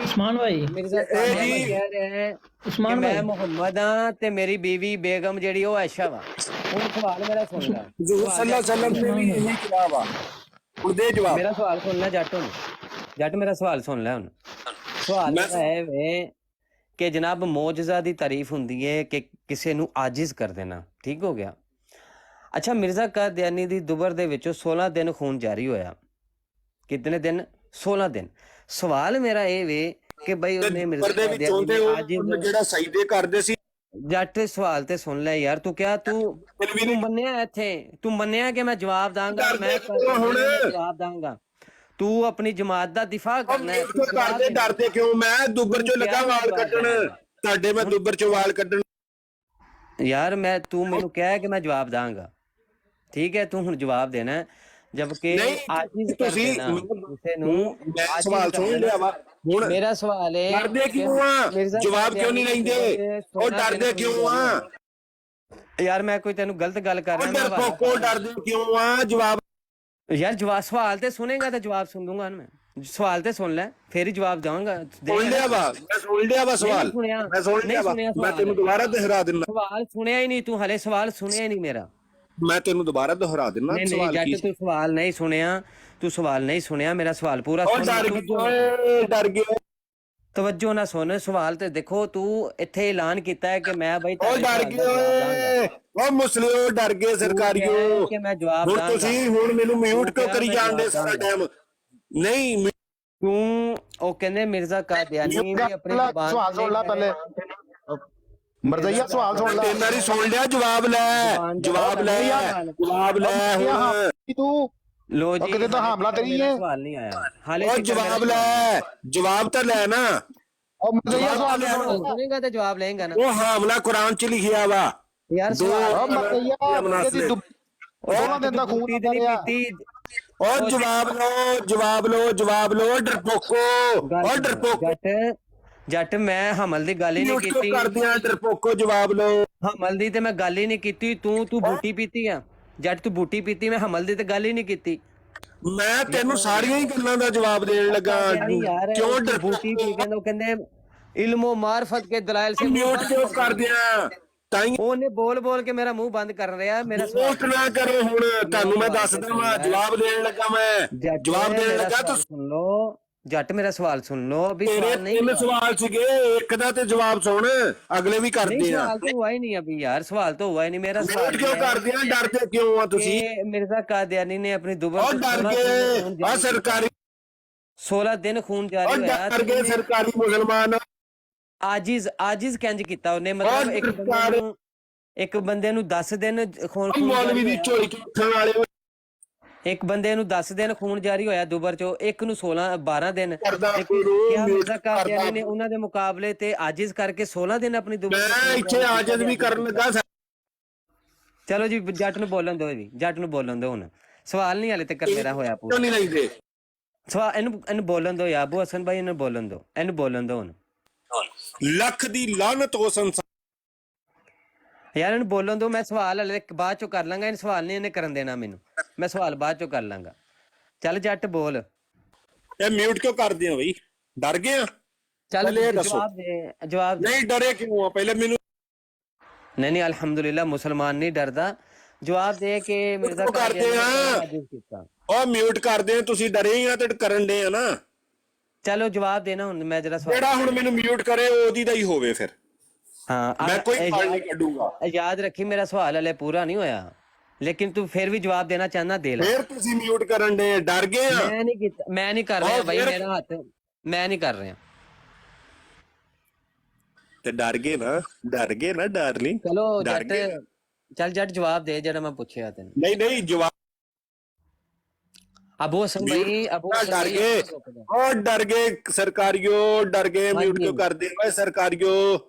ਉਸਮਾਨ ਭਾਈ, ਮਿਰਜ਼ਾ ਕਾਦੀਆਨੀ ਕਹਿ ਰਹੇ ਹੈ ਉਸਮਾਨ ਮੈਂ ਮੁਹੰਮਦ ਹਾਂ ਤੇ ਮੇਰੀ ਬੀਵੀ ਬੇਗਮ ਜਿਹੜੀ ਉਹ ਆਇਸ਼ਾ ਵਾ। ਹੁਣ ਸਵਾਲ ਮੇਰਾ ਸੁਣ ਲੈ, ਹਜ਼ੂਰ ਸੱਲੱਲਾਹੁ ਅਲੈਹਿ ਵਸੱਲਮ ਨੇ ਵੀ ਇਹੀ ਕਿਹਾ ਵਾ। ਹੁਣ ਦੇ ਜਵਾਬ। ਮੇਰਾ ਸਵਾਲ ਸੁਣ ਲੈ ਜੱਟ, ਹੁਣ ਜੱਟ ਮੇਰਾ ਸਵਾਲ ਸੁਣ ਲੈ। ਹੁਣ ਸਵਾਲ ਹੈ ਵੇ ਕਿ ਜਨਾਬ ਮੌਜਜ਼ਾ ਦੀ ਤਾਰੀਫ ਹੁੰਦੀ ਹੈ ਕਿ ਕਿਸੇ ਨੂੰ ਆਜਿਜ਼ ਕਰ ਦੇਣਾ, ਠੀਕ ਹੋ ਗਿਆ। ਅੱਛਾ, ਮਿਰਜ਼ਾ ਕਾਦੀਆਨੀ ਦੀ ਦੁਬਰ ਦੇ ਵਿੱਚੋਂ 16 ਦਿਨ ਖੂਨ ਜਾਰੀ ਹੋਇਆ। ਕਿੰਨੇ ਦਿਨ? 16 ਦਿਨ। ਸਵਾਲ ਮੇਰਾ ਇਹ ਵੇ ਕਿ ਬਈ ਉਹਨੇ ਮਿਰਜ਼ਾ ਕਾਦੀਆਨੀ ਜਿਹੜਾ ਸਜਦੇ ਕਰਦੇ ਸੀ। ਜੱਟ ਸਵਾਲ ਤੇ ਸੁਣ ਲੈ ਯਾਰ, ਤੂੰ ਕਿਹਾ ਤੂੰ ਮੰਨਿਆ ਇੱਥੇ, ਤੂੰ ਮੰਨਿਆ ਕਿ ਮੈਂ ਜਵਾਬ ਦਾਂਗਾ, ਮੈਂ ਜਵਾਬ ਦਾਂਗਾ। ਤੂੰ ਆਪਣੀ ਜਮਾਤ ਦਾ ਦਿਫਾ ਕਰਨਾ ਹੈ। ਡਰਦੇ ਕਿਉਂ? ਮੈਂ ਦੁੱਬਰ ਚੋਂ ਲੱਗਾ ਵਾਲ ਕੱਢਣ ਤੁਹਾਡੇ, ਮੈਂ ਦੁੱਬਰ ਚੋਂ ਵਾਲ ਕੱਢਣ। ਯਾਰ ਤੂੰ ਮੈਨੂੰ ਕਹਿ ਕਿ ਮੈਂ ਜਵਾਬ ਦਾਂਗਾ, ਠੀਕ ਹੈ? ਤੂੰ ਹੁਣ ਜਵਾਬ ਦੇਣਾ, ਜਬਕਿ ਤੁਸੀਂ ਕਿਸੇ ਨੂੰ ਸਵਾਲ ਸੁਣ ਲਿਆ ਵਾ। ਹੁਣ ਮੇਰਾ ਸਵਾਲ ਹੈ, ਡਰਦੇ ਕਿਉਂ ਆ? ਜਵਾਬ ਕਿਉਂ ਨਹੀਂ ਲੈਂਦੇ? ਉਹ ਡਰਦੇ ਕਿਉਂ ਆ? ਯਾਰ ਮੈਂ ਕੋਈ ਤੈਨੂੰ ਗਲਤ ਗੱਲ ਕਰ ਰਿਹਾ? ਡਰਦੇ ਕਿਉਂ ਆ? ਜਵਾਬ ਯਾਰ ਸਵਾਲ ਤੇ ਸੁਣੇਗਾ ਤਾਂ ਜਵਾਬ ਸੁਣ ਦੂੰਗਾ ਮੈਂ। ਸਵਾਲ ਤੇ ਸੁਣ ਲੈ ਫੇਰ ਹੀ ਜਵਾਬ ਦਵਾਂਗਾ। ਸੁਣ ਲਿਆ ਵਾ, ਮੈਂ ਸੁਣ ਲਿਆ ਵਾ ਸਵਾਲ, ਮੈਂ ਸੁਣ ਲਿਆ ਵਾ, ਮੈਂ ਤੈਨੂੰ ਦੁਬਾਰਾ ਦੁਹਰਾ ਦਿੰਦਾ। ਸਵਾਲ ਸੁਣਿਆ ਹੀ ਨਹੀਂ ਤੂੰ, ਹਲੇ ਸਵਾਲ ਸੁਣਿਆ ਹੀ ਨਹੀਂ ਮੇਰਾ। ਮੈਂ ਤੈਨੂੰ ਦੁਬਾਰਾ ਦੁਹਰਾ ਦਿੰਦਾ ਨਹੀਂ ਸਵਾਲ ਕੀ ਜੱਟ ਤੂੰ ਸਵਾਲ ਨਹੀਂ ਸੁਣਿਆ, ਤੂੰ ਸਵਾਲ ਨਹੀਂ ਸੁਣਿਆ, ਮੇਰਾ ਸਵਾਲ ਪੂਰਾ ਉਹ ਡਰ ਗਏ, ਡਰ ਗਏ। ਤਵੱਜੋ ਨਾਲ ਸੁਣ ਸਵਾਲ ਤੇ। ਦੇਖੋ ਤੂੰ ਇੱਥੇ ਐਲਾਨ ਕੀਤਾ ਹੈ ਕਿ ਮੈਂ ਬਈ ਉਹ ਡਰ ਗਏ ਓਏ, ਉਹ ਮੁਸਲਿਓ ਡਰ ਗਏ ਸਰਕਾਰੀਓ। ਕਿ ਮੈਂ ਜਵਾਬ ਹੁਣ ਦਾਂਗਾ। ਤੁਸੀਂ ਹੁਣ ਮੈਨੂੰ ਮਿਊਟ ਕਿਉਂ ਕਰੀ ਜਾਂਦੇ ਸਾਰਾ ਟਾਈਮ? ਨਹੀਂ ਤੂੰ ਉਹ ਕਹਿੰਦੇ ਮਿਰਜ਼ਾ ਕਾਦੀਆਨੀ ਵੀ ਆਪਣੀ ਜ਼ੁਬਾਨ ਸਵਾਲ ਸੁਣ ਲੈ ਪਹਿਲੇ ਮਰਜ਼ਈਆ, ਸਵਾਲ ਸੁਣ ਲੈ। ਤੇਨਾਂ ਦੀ ਸੁਣ ਲਿਆ, ਜਵਾਬ ਲੈ, ਜਵਾਬ ਲੈ, ਜਵਾਬ ਲੈ ਹੁਣ ਤੂੰ। ਲੋ ਜੀ ਕਿਤੇ ਤਾਂ ਹਮਲਾ ਤੇਰੀ ਹੈ। ਸਵਾਲ ਨਹੀਂ ਆਇਆ ਹਾਲੇ। ਉਹ ਜਵਾਬ ਲੈ, ਜਵਾਬ ਤਾਂ ਲੈ ਨਾ। ਉਹ ਮਰਜ਼ਈਆ ਸਵਾਲ ਸੁਣੇਗਾ ਤੇ ਜਵਾਬ ਲਏਗਾ ਨਾ। ਉਹ ਹਾਮਲਾ ਕੁਰਾਨ ਚ ਲਿਖਿਆ ਵਾ ਯਾਰ ਉਹ ਮਰਜ਼ਈਆ ਦੋਵਾਂ ਦਿਨ ਦਾ ਖੂਨ ਨਹੀਂ ਪੀਤੀ। ਉਹ ਜਵਾਬ ਲੋ, ਜਵਾਬ ਲੋ, ਜਵਾਬ ਲੋ ਡਰਪੋਕੋ, ਉਹ ਡਰਪੋਕੋ। ਜੱਟ ਮੈਂ ਹਮਲ ਦੀ ਗੱਲ ਹੀ ਨਹੀਂ ਕੀਤੀ। ਕਰਦਿਆਂ ਡਰਪੋਕੋ, ਜਵਾਬ ਲੋ। ਹਮਲ ਦੀ ਤੇ ਮੈਂ ਗੱਲ ਹੀ ਨਹੀਂ ਕੀਤੀ। ਤੂੰ ਬੂਟੀ ਪੀਤੀ ਆ ਜੱਟ, ਤੂੰ ਬੂਟੀ ਪੀਤੀ, ਮੈਂ ਹਮਲ ਦੀ ਤੇ ਗੱਲ ਹੀ ਨਹੀਂ ਕੀਤੀ। ਮੈਂ ਤੈਨੂੰ ਸਾਰੀਆਂ ਹੀ ਗੱਲਾਂ ਦਾ ਜਵਾਬ ਦੇਣ ਲੱਗਾ। ਕਿਉਂ ਬੂਟੀ ਪੀ ਕੇ ਉਹ ਕਹਿੰਦੇ ਇਲਮੋ ਮਾਰਫਤ ਕੇ ਦਲਾਇਲ ਸੇ ਮਿਊਟ ਕਿਉਂ ਕਰਦਿਆਂ? ਉਹਨੇ ਬੋਲ ਕੇ ਮੇਰਾ ਮੂੰਹ ਬੰਦ ਕਰ ਰਿਹਾ। ਮੇਰਾ ਮਿਊਟ ਨਾ ਕਰੋ ਹੁਣ, ਤੁਹਾਨੂੰ ਮੈਂ ਦੱਸਦਾ ਮੈਂ ਜਵਾਬ ਦੇਣ ਲੱਗਾ। ਮੈਂ ਜਵਾਬ ਦੇਣ ਲੱਗਾ ਤਾਂ ਸੁਣ ਲੋ ਜੱਟ, ਮੇਰਾ ਸਵਾਲ ਸੁਣ ਲੋ। ਵੀ ਤੇਰੇ ਤਿੰਨ ਸਵਾਲ ਸੀਗੇ, ਇੱਕ ਦਾ ਤੇ ਜਵਾਬ ਸੁਣ, ਅਗਲੇ ਵੀ ਕਰਦੇ ਆ। ਸਵਾਲ ਤਾਂ ਹੋਇਆ ਹੀ ਨਹੀਂ ਅਭੀ ਯਾਰ, ਸਵਾਲ ਤਾਂ ਹੋਇਆ ਹੀ ਨਹੀਂ ਮੇਰਾ। ਸਵਾਲ ਕਿਉਂ ਕਰਦੇ ਆ? ਡਰਦੇ ਕਿਉਂ ਆ ਤੁਸੀਂ? ਮਿਰਜ਼ਾ ਕਾਦੀਆਨੀ ਨੇ ਆਪਣੀ ਦੁਬਰ ਉਹ ਡਰ ਗਏ ਆ ਸਰਕਾਰੀ 16 ਦਿਨ ਖੂਨ ਜਾਰੀ ਹੋਇਆ। ਡਰ ਗਏ ਸਰਕਾਰੀ ਮੁਸਲਮਾਨ। ਆਜਿਜ਼ ਕੰਜ ਕੀਤਾ ਉਹਨੇ, ਮਤਲਬ ਇੱਕ ਬੰਦੇ ਨੂੰ 10 ਦਿਨ ਖੂਨ ਮੌਲਵੀ ਦੀ ਝੋਲੀ ਉੱਠਣ ਵਾਲੇ ਇੱਕ ਬੰਦੇ ਨੂੰ 10 ਦਿਨ ਖੂਨ ਜਾਰੀ ਹੋਇਆ ਦੁਬਰ ਚੋਂ, ਇੱਕ ਨੂੰ 12 ਦਿਨ। ਮਿਰਜ਼ਾ ਕਾਦੀਆਨੀ ਨੇ ਉਹਨਾਂ ਦੇ ਮੁਕਾਬਲੇ ਤੇ ਆਜਿਜ਼ ਕਰਕੇ 16 ਦਿਨ ਆਪਣੀ ਦੁਬਰ। ਮੈਂ ਇੱਥੇ ਆਜਿਜ਼ ਵੀ ਕਰਨ ਲੱਗਾ। ਚਲੋ ਜੀ ਜੱਟ ਨੂੰ ਬੋਲਣ ਦਿਓ ਜੀ, ਜੱਟ ਨੂੰ ਬੋਲਣ ਦਿਓ। ਹੁਣ ਸਵਾਲ ਨਹੀਂ ਹਾਲੇ ਤੱਕ ਮੇਰਾ ਹੋਇਆ ਪੂਰਾ। ਨਹੀਂ ਲੈਂਦੇ ਸਵਾਲ ਇਹਨੂੰ ਬੋਲਣ ਦਿਓ ਯਾਰ, ਅਬੂ ਹਸਨ ਭਾਈ ਇਹਨੂੰ ਬੋਲਣ ਦਿਓ, ਇਹਨੂੰ ਬੋਲਣ ਦਿਓ ਹੁਣ। ਲੱਖ ਦੀ ਲਾਨਤ ਹੋ ਸੰਸਾਰ। ਯਾਰ ਇਹਨੂੰ ਬੋਲਣ ਦਿਓ, ਮੈਂ ਸਵਾਲ ਹਲੇ ਬਾਅਦ ਚੋਂ ਕਰ ਲਾਂਗਾ। ਇਹਨੂੰ ਸਵਾਲ ਨਹੀਂ ਇਹਨੇ ਕਰਨ ਦੇਣਾ ਮੈਨੂੰ, ਮੈਂ ਸਵਾਲ ਬਾਅਦ ਚੋਂ ਕਰ ਲਾਂਗਾ। ਚੱਲ ਜੱਟ ਬੋਲ। ਇਹ ਮਿਊਟ ਕਿਉਂ ਕਰਦੇ ਆ ਬਈ? ਡਰ ਗਏ ਆ? ਚੱਲ ਜਵਾਬ ਦੇ, ਜਵਾਬ ਦੇ। ਨਹੀਂ ਡਰੇ ਕਿਉਂ ਆ ਪਹਿਲੇ ਮੈਨੂੰ? ਨਹੀਂ ਅਲਹਮਦੁਲਿਲਾ ਮੁਸਲਮਾਨ ਨਹੀਂ ਡਰਦਾ। ਜਵਾਬ ਦੇ ਕਿ ਮਿਰਜ਼ਾ ਕਰਦੇ ਆ। ਉਹ ਮਿਊਟ ਕਰਦੇ ਆ, ਤੁਸੀਂ ਡਰੇ ਹੀ ਆ ਤੇ ਕਰਨ ਦੇ ਆ ਨਾ। ਚਲੋ ਜਵਾਬ ਦੇਣਾ ਹੁਣ। ਮੈਂ ਜਰਾ ਜਿਹੜਾ ਹੁਣ ਮੈਨੂੰ ਮਿਊਟ ਕਰੇ ਉਹਦੀ ਦਾ ਹੀ ਹੋਵੇ ਫਿਰ। ਹਾਂ ਮੈਂ ਕੋਈ ਗੱਲ ਨਹੀਂ ਕੱਢੂਗਾ। ਯਾਦ ਰੱਖੀ ਮੇਰਾ ਸਵਾਲ ਹਲੇ ਪੂਰਾ ਨਹੀਂ ਹੋਇਆ, ਲੇਕਿਨ ਤੂੰ ਫਿਰ ਵੀ ਜਵਾਬ ਦੇਣਾ ਚਾਹਨਾ ਦੇ ਲੈ। ਫਿਰ ਤੁਸੀਂ ਮਿਊਟ ਕਰਨ ਦੇ ਡਰ ਗਏ ਆ? ਮੈਂ ਨਹੀਂ ਕੀਤਾ, ਮੈਂ ਨਹੀਂ ਕਰ ਰਿਹਾ ਬਾਈ, ਮੇਰਾ ਹੱਥ ਮੈਂ ਨਹੀਂ ਕਰ ਰਿਹਾ। ਤੇ ਡਰ ਗਏ ਨਾ ਡਾਰਲਿੰਗ। ਚਲੋ ਜੱਟ, ਚੱਲ ਜੱਟ ਜਵਾਬ ਦੇ ਜਿਹੜਾ ਮੈਂ ਪੁੱਛਿਆ ਤੈਨੂੰ। ਨਹੀਂ ਜਵਾਬ। ਅਬੂ ਹਸਨ ਭਾਈ, ਡਰ ਗਏ, ਉਹ ਡਰ ਗਏ ਸਰਕਾਰੀਓ, ਡਰ ਗਏ। ਮਿਊਟ ਕਿਉਂ ਕਰਦੇ ਓਏ ਸਰਕਾਰੀਓ?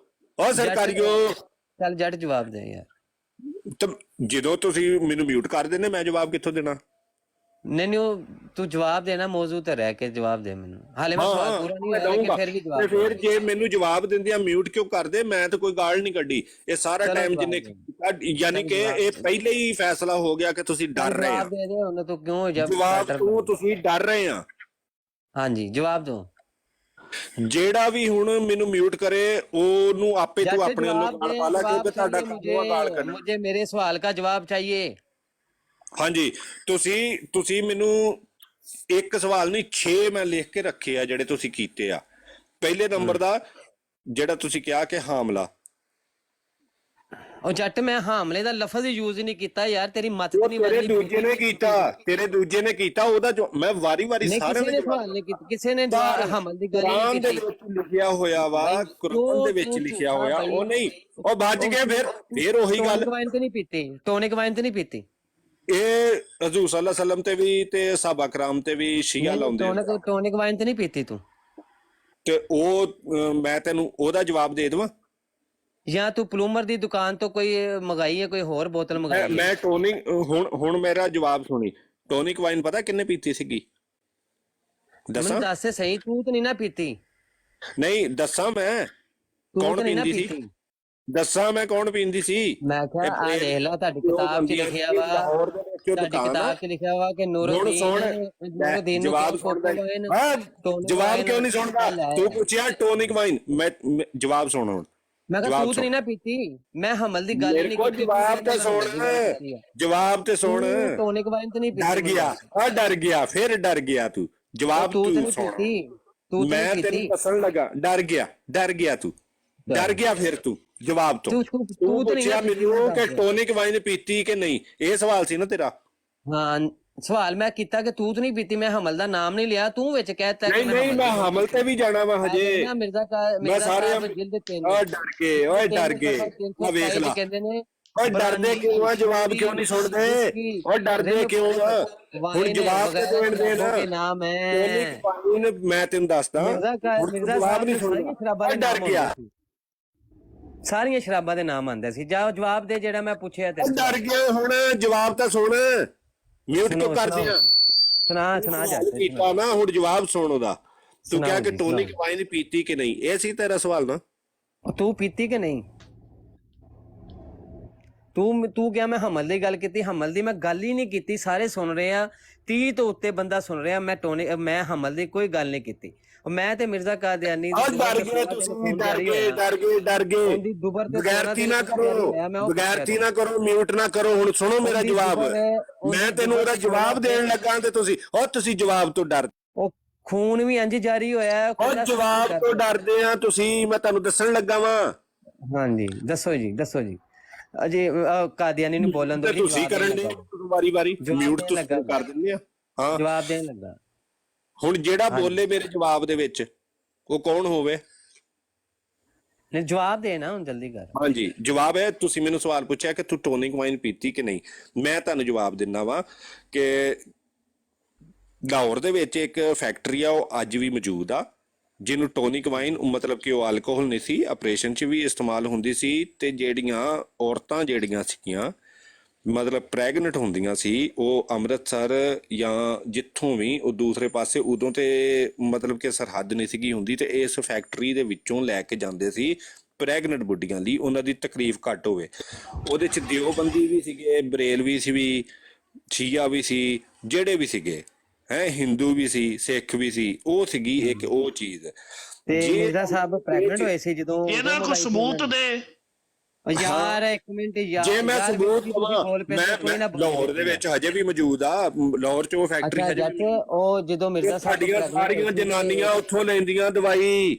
ਉਹ ਸਰਕਾਰੀਓ ਚੱਲ ਜੱਟ ਜਵਾਬ ਦੇ ਯਾਰ। ਜਦੋਂ ਤੁਸੀਂ ਮੈਨੂੰ ਮਿਊਟ ਕਰ ਦਿੰਦੇ ਮੈਂ ਜਵਾਬ ਕਿੱਥੋਂ ਦੇਣਾ? ਨਹੀਂ ਉਹ ਤੂੰ ਜਵਾਬ ਦੇਣਾ, ਮੌਜੂ ਤੇ ਰਹਿ ਕੇ ਜਵਾਬ ਦੇ ਮੈਨੂੰ। ਹਾਲੇ ਮੈਂ ਸਵਾਲ ਪੂਰਾ ਨਹੀਂ ਹੋਇਆ ਕਿ ਫਿਰ ਵੀ ਜਵਾਬ ਦੇ। ਫਿਰ ਜੇ ਮੈਨੂੰ ਜਵਾਬ ਦਿੰਦੇ ਆ ਮਿਊਟ ਕਿਉਂ ਕਰਦੇ? ਮੈਂ ਤਾਂ ਕੋਈ ਗਾਲ ਨਹੀਂ ਕੱਢੀ। ਇਹ ਸਾਰਾ ਟਾਈਮ ਜਿੰਨੇ ਯਾਨੀ ਕਿ ਇਹ ਪਹਿਲੇ ਹੀ ਫੈਸਲਾ ਹੋ ਗਿਆ ਕਿ ਤੁਸੀਂ ਡਰ ਰਹੇ ਆ। ਜਵਾਬ ਦੇ ਦੇ ਹੁਣ। ਤੂੰ ਕਿਉਂ ਜਵਾਬ ਤੁਸੀਂ ਡਰ ਰਹੇ ਆ? ਹਾਂਜੀ ਜਵਾਬ ਦੋ। ਜਿਹੜਾ ਵੀ ਹੁਣ ਮੈਨੂੰ ਮਿਊਟ ਕਰੇ ਉਹਨੂੰ ਆਪੇ ਤੂੰ ਆਪਣੇ ਵੱਲੋਂ ਗਾਲ ਪਾ ਲਾ, ਕਿਉਂਕਿ ਤੁਹਾਡਾ ਕੰਮ ਗਾਲ ਕਰਨਾ। ਮੁਝੇ ਮੇਰੇ ਸਵਾਲ ਦਾ ਜਵਾਬ ਚਾਹੀਏ। ਹਾਂਜੀ ਤੁਸੀਂ ਮੈਨੂੰ ਇੱਕ ਸਵਾਲ ਨਹੀਂ 6 ਮੈਂ ਲਿਖ ਕੇ ਰੱਖੇ ਆ ਜਿਹੜੇ ਤੁਸੀਂ ਕੀਤੇ ਆ। ਪਹਿਲੇ ਨੰਬਰ ਦਾ ਜਿਹੜਾ ਤੁਸੀਂ ਕਿਹਾ ਕਿ ਹਾਮਲਾ। ਉਹ ਜੱਟ ਮੈਂ ਹਾਮਲੇ ਦਾ ਲਫ਼ਜ਼ ਯੂਜ਼ ਨਹੀਂ ਕੀਤਾ ਯਾਰ, ਤੇਰੀ ਮਤ ਨਹੀਂ ਤੇਰੇ ਦੂਜੇ ਨੇ ਕੀਤਾ ਉਹਦਾ ਜੋ ਮੈਂ ਵਾਰੀ ਸਾਰਿਆਂ ਨੇ ਸਵਾਲ ਨਹੀਂ ਕੀਤਾ। ਕਿਸੇ ਨੇ ਹਮਲ ਦੀ ਗੱਲ ਨਹੀਂ ਕੀਤੀ। ਕੁਰਾਨ ਦੇ ਵਿੱਚ ਲਿਖਿਆ ਹੋਇਆ ਵਾ, ਕੁਰਾਨ ਦੇ ਵਿੱਚ ਲਿਖਿਆ ਹੋਇਆ। ਉਹ ਨਹੀਂ ਉਹ ਭੱਜ ਗਏ। ਫਿਰ ਉਹੀ ਗੱਲ। ਟੋਨਿਕ ਵਾਈਨ ਤੇ ਨਹੀਂ ਪੀਤੀ। ਇਹ ਹਜ਼ੂਰ ਸੱਲੱਲਾਹੁ ਅਲੈਹਿ ਵਸੱਲਮ ਤੇ ਵੀ ਤੇ ਸਾਹਬਾ ਕਰਾਮ ਤੇ ਵੀ ਸ਼ੀਆ ਲਾਉਂਦੇ ਆ। ਟੋਨਿਕ ਵਾਈਨ ਤੇ ਨਹੀਂ ਪੀਤੀ ਤੂੰ? ਤੇ ਉਹ ਮੈਂ ਤੈਨੂੰ ਉਹਦਾ ਜਵਾਬ ਦੇ ਦੇਵਾਂ ਜਾਂ ਤੂੰ ਪਲੂਮਰ ਦੀ ਦੁਕਾਨ ਤੋਂ ਕੋਈ ਮੰਗਾਈ ਹੈ, ਕੋਈ ਹੋਰ ਬੋਤਲ ਮੰਗਾਈ ਹੈ? ਮੈਂ ਟੋਨਿਕ ਹੁਣ ਮੇਰਾ ਜਵਾਬ ਸੁਣੀ। ਟੋਨਿਕ ਵਾਈਨ ਪਤਾ ਕਿੰਨੇ ਪੀਤੀ ਸੀਗੀ? ਦੱਸਾਂ? ਦੱਸ ਸਹੀ। ਤੂੰ ਤਾਂ ਨਹੀਂ ਨਾ ਪੀਤੀ? ਨਹੀਂ ਦੱਸਾਂ ਮੈਂ ਕੌਣ ਪੀਂਦੀ ਸੀ? ਦੱਸਾਂ ਮੈਂ ਕੌਣ ਪੀਂਦੀ ਸੀ? ਮੈਂ ਕਿਹਾ ਆ ਦੇਖ ਲਾ ਤੁਹਾਡੀ ਕਿਤਾਬ 'ਚ ਲਿਖਿਆ ਵਾ। ਚੋਂ ਤੁਹਾਡੀ ਦੁਕਾਨ ਆ। ਕਿਤਾਬ 'ਚ ਲਿਖਿਆ ਵਾ ਕਿ ਹੁਣ ਨੂਰੁੱਦੀਨ ਸੁਣ, ਨੂਰੁੱਦੀਨ ਨੂੰ ਜਵਾਬ ਕੌਣ ਸੁਣਦਾ ਕੋਕੋਵਾਈਨ ਹਾਂ, ਟੋਨਿਕ ਜਵਾਬ ਵਾਈਨ ਕਿਉਂ ਨਹੀਂ ਸੁਣਦਾ? ਲੈ ਤੂੰ ਪੁੱਛਿਆ ਟੋਨਿਕ ਵਾਈਨ, ਮੈਂ ਜਵਾਬ ਸੁਣ ਹੁਣ। ਮੈਂ ਕਿਹਾ ਜਵਾਬ ਤੂੰ ਤਾਂ ਨਹੀਂ ਨਾ ਪੀਤੀ, ਮੈਂ ਹਮਲ ਦੀ ਗੱਲ ਮੇਰੇ ਨਹੀਂ ਕੋਲ ਕੀਤੀ, ਜਵਾਬ ਤੇ ਸੁਣ, ਜਵਾਬ ਤੇ ਸੁਣ। ਤੂੰ ਟੋਨਿਕ ਵਾਈਨ ਤਾਂ ਨਹੀਂ ਪੀਤੀ, ਡਰ ਗਿਆ, ਆ ਡਰ ਗਿਆ, ਫਿਰ ਡਰ ਗਿਆ ਤੂੰ। ਜਵਾਬ ਤੂੰ ਤਾਂ ਤੂੰ ਨਹੀਂ ਸੁਣ, ਪੀਤੀ, ਤੂੰ ਤਾਂ ਮੈਂ ਨਹੀਂ ਤੈਨੂੰ ਪੀਤੀ, ਦੱਸਣ ਲੱਗਾ। ਡਰ ਗਿਆ ਤੂੰ, ਡਰ ਗਿਆ ਫਿਰ ਤੂੰ ਜਵਾਬ ਤੋਂ। ਤੂੰ ਤੂੰ ਤਾਂ ਨਹੀਂ ਪੁੱਛਿਆ ਨਾ ਪੀਤੀ, ਮੈਨੂੰ ਮੈਂ ਕਿ ਦੱਸ। ਟੋਨਿਕ ਵਾਈਨ ਪੀਤੀ ਕਿ ਨਹੀਂ, ਇਹ ਸਵਾਲ ਸੀ ਨਾ ਤੇਰਾ। ਹਾਂ ਸਵਾਲ ਮੈਂ ਕੀਤਾ ਕਿ ਤੂੰ ਤਾਂ ਨਹੀਂ ਪੀਤੀ, ਮੈਂ ਹਮਲ ਦਾ ਨਾਮ ਨਹੀਂ ਲਿਆ, ਤੂੰ ਵਿੱਚ ਕਹਿਤਾ ਨਹੀਂ ਨਹੀਂ, ਮੈਂ ਹਮਲ ਤੇ ਵੀ ਜਾਣਾ ਵਾ ਹਜੇ। ਮੈਂ ਸਾਰੇ ਓਏ ਡਰ ਗਏ, ਓਏ ਡਰ ਗਏ। ਆ ਵੇਖ ਲਾ, ਕਹਿੰਦੇ ਨੇ ਓਏ ਡਰਦੇ ਕਿਉਂ ਆ? ਜਵਾਬ ਕਿਉਂ ਨਹੀਂ ਸੁਣਦੇ? ਓਏ ਡਰਦੇ ਕਿਉਂ ਆ? ਹੁਣ ਜਵਾਬ ਤੇ ਦੇਣ ਦੇ ਨਾ। ਨਾਮ ਟੋਨਿਕ ਹੈ ਵਾਈਨ ਮੈਂ ਤੈਨੂੰ ਦੱਸਦਾ, ਹੁਣ ਤੂੰ ਜਵਾਬ ਨਹੀਂ ਸੁਣਦਾ। ਓਏ ਡਰ ਗਿਆ, ਸਾਰੀਆਂ ਸ਼ਰਾਬਾਂ ਦੇ ਨਾਮ ਆਉਂਦੇ ਸੀ। ਜਾ ਜਵਾਬ ਦੇ ਜਿਹੜਾ ਮੈਂ ਪੁੱਛਿਆ ਤੇ ਡਰ ਗਿਆ। ਹੁਣ ਜਵਾਬ ਤਾਂ ਸੁਣ, ਮਿਊਟ ਕਿਉਂ ਕਰਦੇ ਆ? ਸੁਣਾ ਜਾ ਕੀਤਾ ਨਾ, ਹੁਣ ਜਵਾਬ ਸੁਣ ਉਹਦਾ। ਤੂੰ ਕਿਹਾ ਕਿ ਟੋਨਿਕ ਵਾਈਨ ਪੀਤੀ ਕਿ ਨਹੀਂ, ਇਹ ਸੀ ਤੇਰਾ ਸਵਾਲ ਨਾ। ਤੂੰ ਪੀਤੀ ਕਿ ਨਹੀਂ? ਤੂੰ ਕਿਹਾ ਮੈਂ ਹਮਲ ਦੀ ਗੱਲ ਕੀਤੀ, ਹਮਲ ਦੀ ਮੈਂ ਗੱਲ ਹੀ ਨਹੀਂ ਕੀਤੀ। ਸਾਰੇ ਸੁਣ ਰਹੇ ਆ, 30 ਤੋਂ ਉੱਤੇ ਬੰਦਾ ਸੁਣ ਰਿਹਾ। ਮੈਂ ਹਮਲ ਦੀ ਕੋਈ ਗੱਲ ਨਹੀਂ ਕੀਤੀ। ਮੈਂ ਤੇ ਮਿਰਜ਼ਾ ਕਾਦੀਆਨੀ ਡਰ ਗਏ ਤੁਸੀਂ, ਡਰ ਗਏ। ਬਗੈਰਤੀ ਨਾ ਕਰੋ, ਬਗੈਰਤੀ ਨਾ ਕਰੋ, ਮਿਊਟ ਨਾ ਕਰੋ। ਹੁਣ ਸੁਣੋ ਮੇਰਾ ਜਵਾਬ, ਮੈਂ ਤੈਨੂੰ ਉਹਦਾ ਜਵਾਬ ਦੇਣ ਲੱਗਾ ਤੇ ਤੁਸੀਂ ਜਵਾਬ ਤੋਂ ਡਰ। ਉਹ ਖੂਨ ਵੀ ਇੰਜ ਜਾਰੀ ਹੋਇਆ। ਉਹ ਜਵਾਬ ਤੋਂ ਡਰਦੇ ਆ ਤੁਸੀਂ, ਮੈਂ ਤੁਹਾਨੂੰ ਦੱਸਣ ਲੱਗਾ ਵਾਂ। ਹਾਂਜੀ ਦੱਸੋ ਜੀ। ਅਜੇ ਕਾਦੀਆਨੀ ਨੂੰ ਬੋਲਣ ਦੋ। ਤੁਸੀਂ ਕਰਨ ਦੇ ਵਾਰੀ ਮਿਊਟ ਤੁਸੀਂ ਕਰ ਦਿੰਦੇ ਆ। ਹਾਂ ਜਵਾਬ ਦੇਣ ਲੱਗਾ। ਹੁਣ ਜਿਹੜਾ ਬੋਲੇ ਮੇਰੇ ਜਵਾਬ ਦੇ ਵਿੱਚ, ਉਹ ਕੌਣ ਹੋਵੇ? ਨਹੀਂ ਜਵਾਬ ਦੇ ਨਾ, ਹੁਣ ਜਲਦੀ ਕਰ। ਹਾਂਜੀ ਜਵਾਬ ਹੈ। ਤੁਸੀਂ ਮੈਨੂੰ ਸਵਾਲ ਪੁੱਛਿਆ ਕਿ ਤੂੰ ਟੋਨਿਕ ਵਾਈਨ ਪੀਤੀ ਕਿ ਨਹੀਂ, ਮੈਂ ਤੁਹਾਨੂੰ ਜਵਾਬ ਦਿੰਦਾ ਵਾ ਕਿ ਲਾਹੌਰ ਦੇ ਵਿੱਚ ਇੱਕ ਫੈਕਟਰੀ ਆ, ਉਹ ਅੱਜ ਵੀ ਮੌਜੂਦ ਆ, ਜਿਹਨੂੰ ਟੋਨਿਕ ਵਾਈਨ, ਮਤਲਬ ਕਿ ਉਹ ਅਲਕੋਹਲ ਨਹੀਂ ਸੀ, ਆਪਰੇਸ਼ਨ 'ਚ ਵੀ ਇਸਤੇਮਾਲ ਹੁੰਦੀ ਸੀ। ਤੇ ਜਿਹੜੀਆਂ ਔਰਤਾਂ ਜਿਹੜੀਆਂ ਸੀਗੀਆਂ, ਮਤਲਬ ਪ੍ਰੈਗਨੈਂਟ ਹੁੰਦੀਆਂ ਸੀ, ਉਹ ਅੰਮ੍ਰਿਤਸਰ ਜਾਂ ਜਿੱਥੋਂ ਵੀ, ਉਹ ਦੂਸਰੇ ਪਾਸੇ ਉਦੋਂ ਤੇ ਮਤਲਬ ਕਿ ਸਰਹੱਦ ਨਹੀਂ ਸੀਗੀ ਹੁੰਦੀ, ਤੇ ਇਸ ਫੈਕਟਰੀ ਦੇ ਵਿੱਚੋਂ ਲੈ ਕੇ ਜਾਂਦੇ ਸੀ ਪ੍ਰੈਗਨੈਂਟ ਬੁੱਢੀਆਂ ਲਈ, ਉਹਨਾਂ ਦੀ ਤਕਲੀਫ ਘੱਟ ਹੋਵੇ। ਉਹਦੇ 'ਚ ਦਿਓਬੰਦੀ ਵੀ ਸੀਗੇ, ਬਰੇਲਵੀ ਸੀ ਵੀ, ਸ਼ੀਆ ਵੀ ਸੀ, ਜਿਹੜੇ ਵੀ ਸੀਗੇ ਹਿੰਦੂ ਵੀ ਸੀ, ਸਿੱਖ ਵੀ ਸੀ। ਉਹ ਸੀਗੀ ਇੱਕ ਉਹ ਚੀਜ਼। ਤੇ ਮਿਰਜ਼ਾ ਸਾਹਿਬ ਪ੍ਰੈਗਨੈਂਟ ਹੋਏ ਸੀ ਜਦੋਂ? ਇਹਦਾ ਕੋਈ ਸਬੂਤ ਦੇ ਯਾਰ। ਇੱਕ ਮਿੰਟ ਯਾਰ, ਜੇ ਮੈਂ ਸਬੂਤ ਦਵਾਂ, ਮੈਂ ਲਾਹੌਰ ਦੇ ਵਿੱਚ ਹਜੇ ਵੀ ਮੌਜੂਦ ਆ, ਲਾਹੌਰ 'ਚ ਉਹ ਫੈਕਟਰੀ ਹਜੇ ਵੀ। ਉਹ ਜਦੋਂ ਮਿਰਜ਼ਾ ਸਾਹਿਬ ਸਾਰੀਆਂ ਜਨਾਨੀਆਂ ਉੱਥੋਂ ਲੈਂਦੀਆਂ ਦਵਾਈ।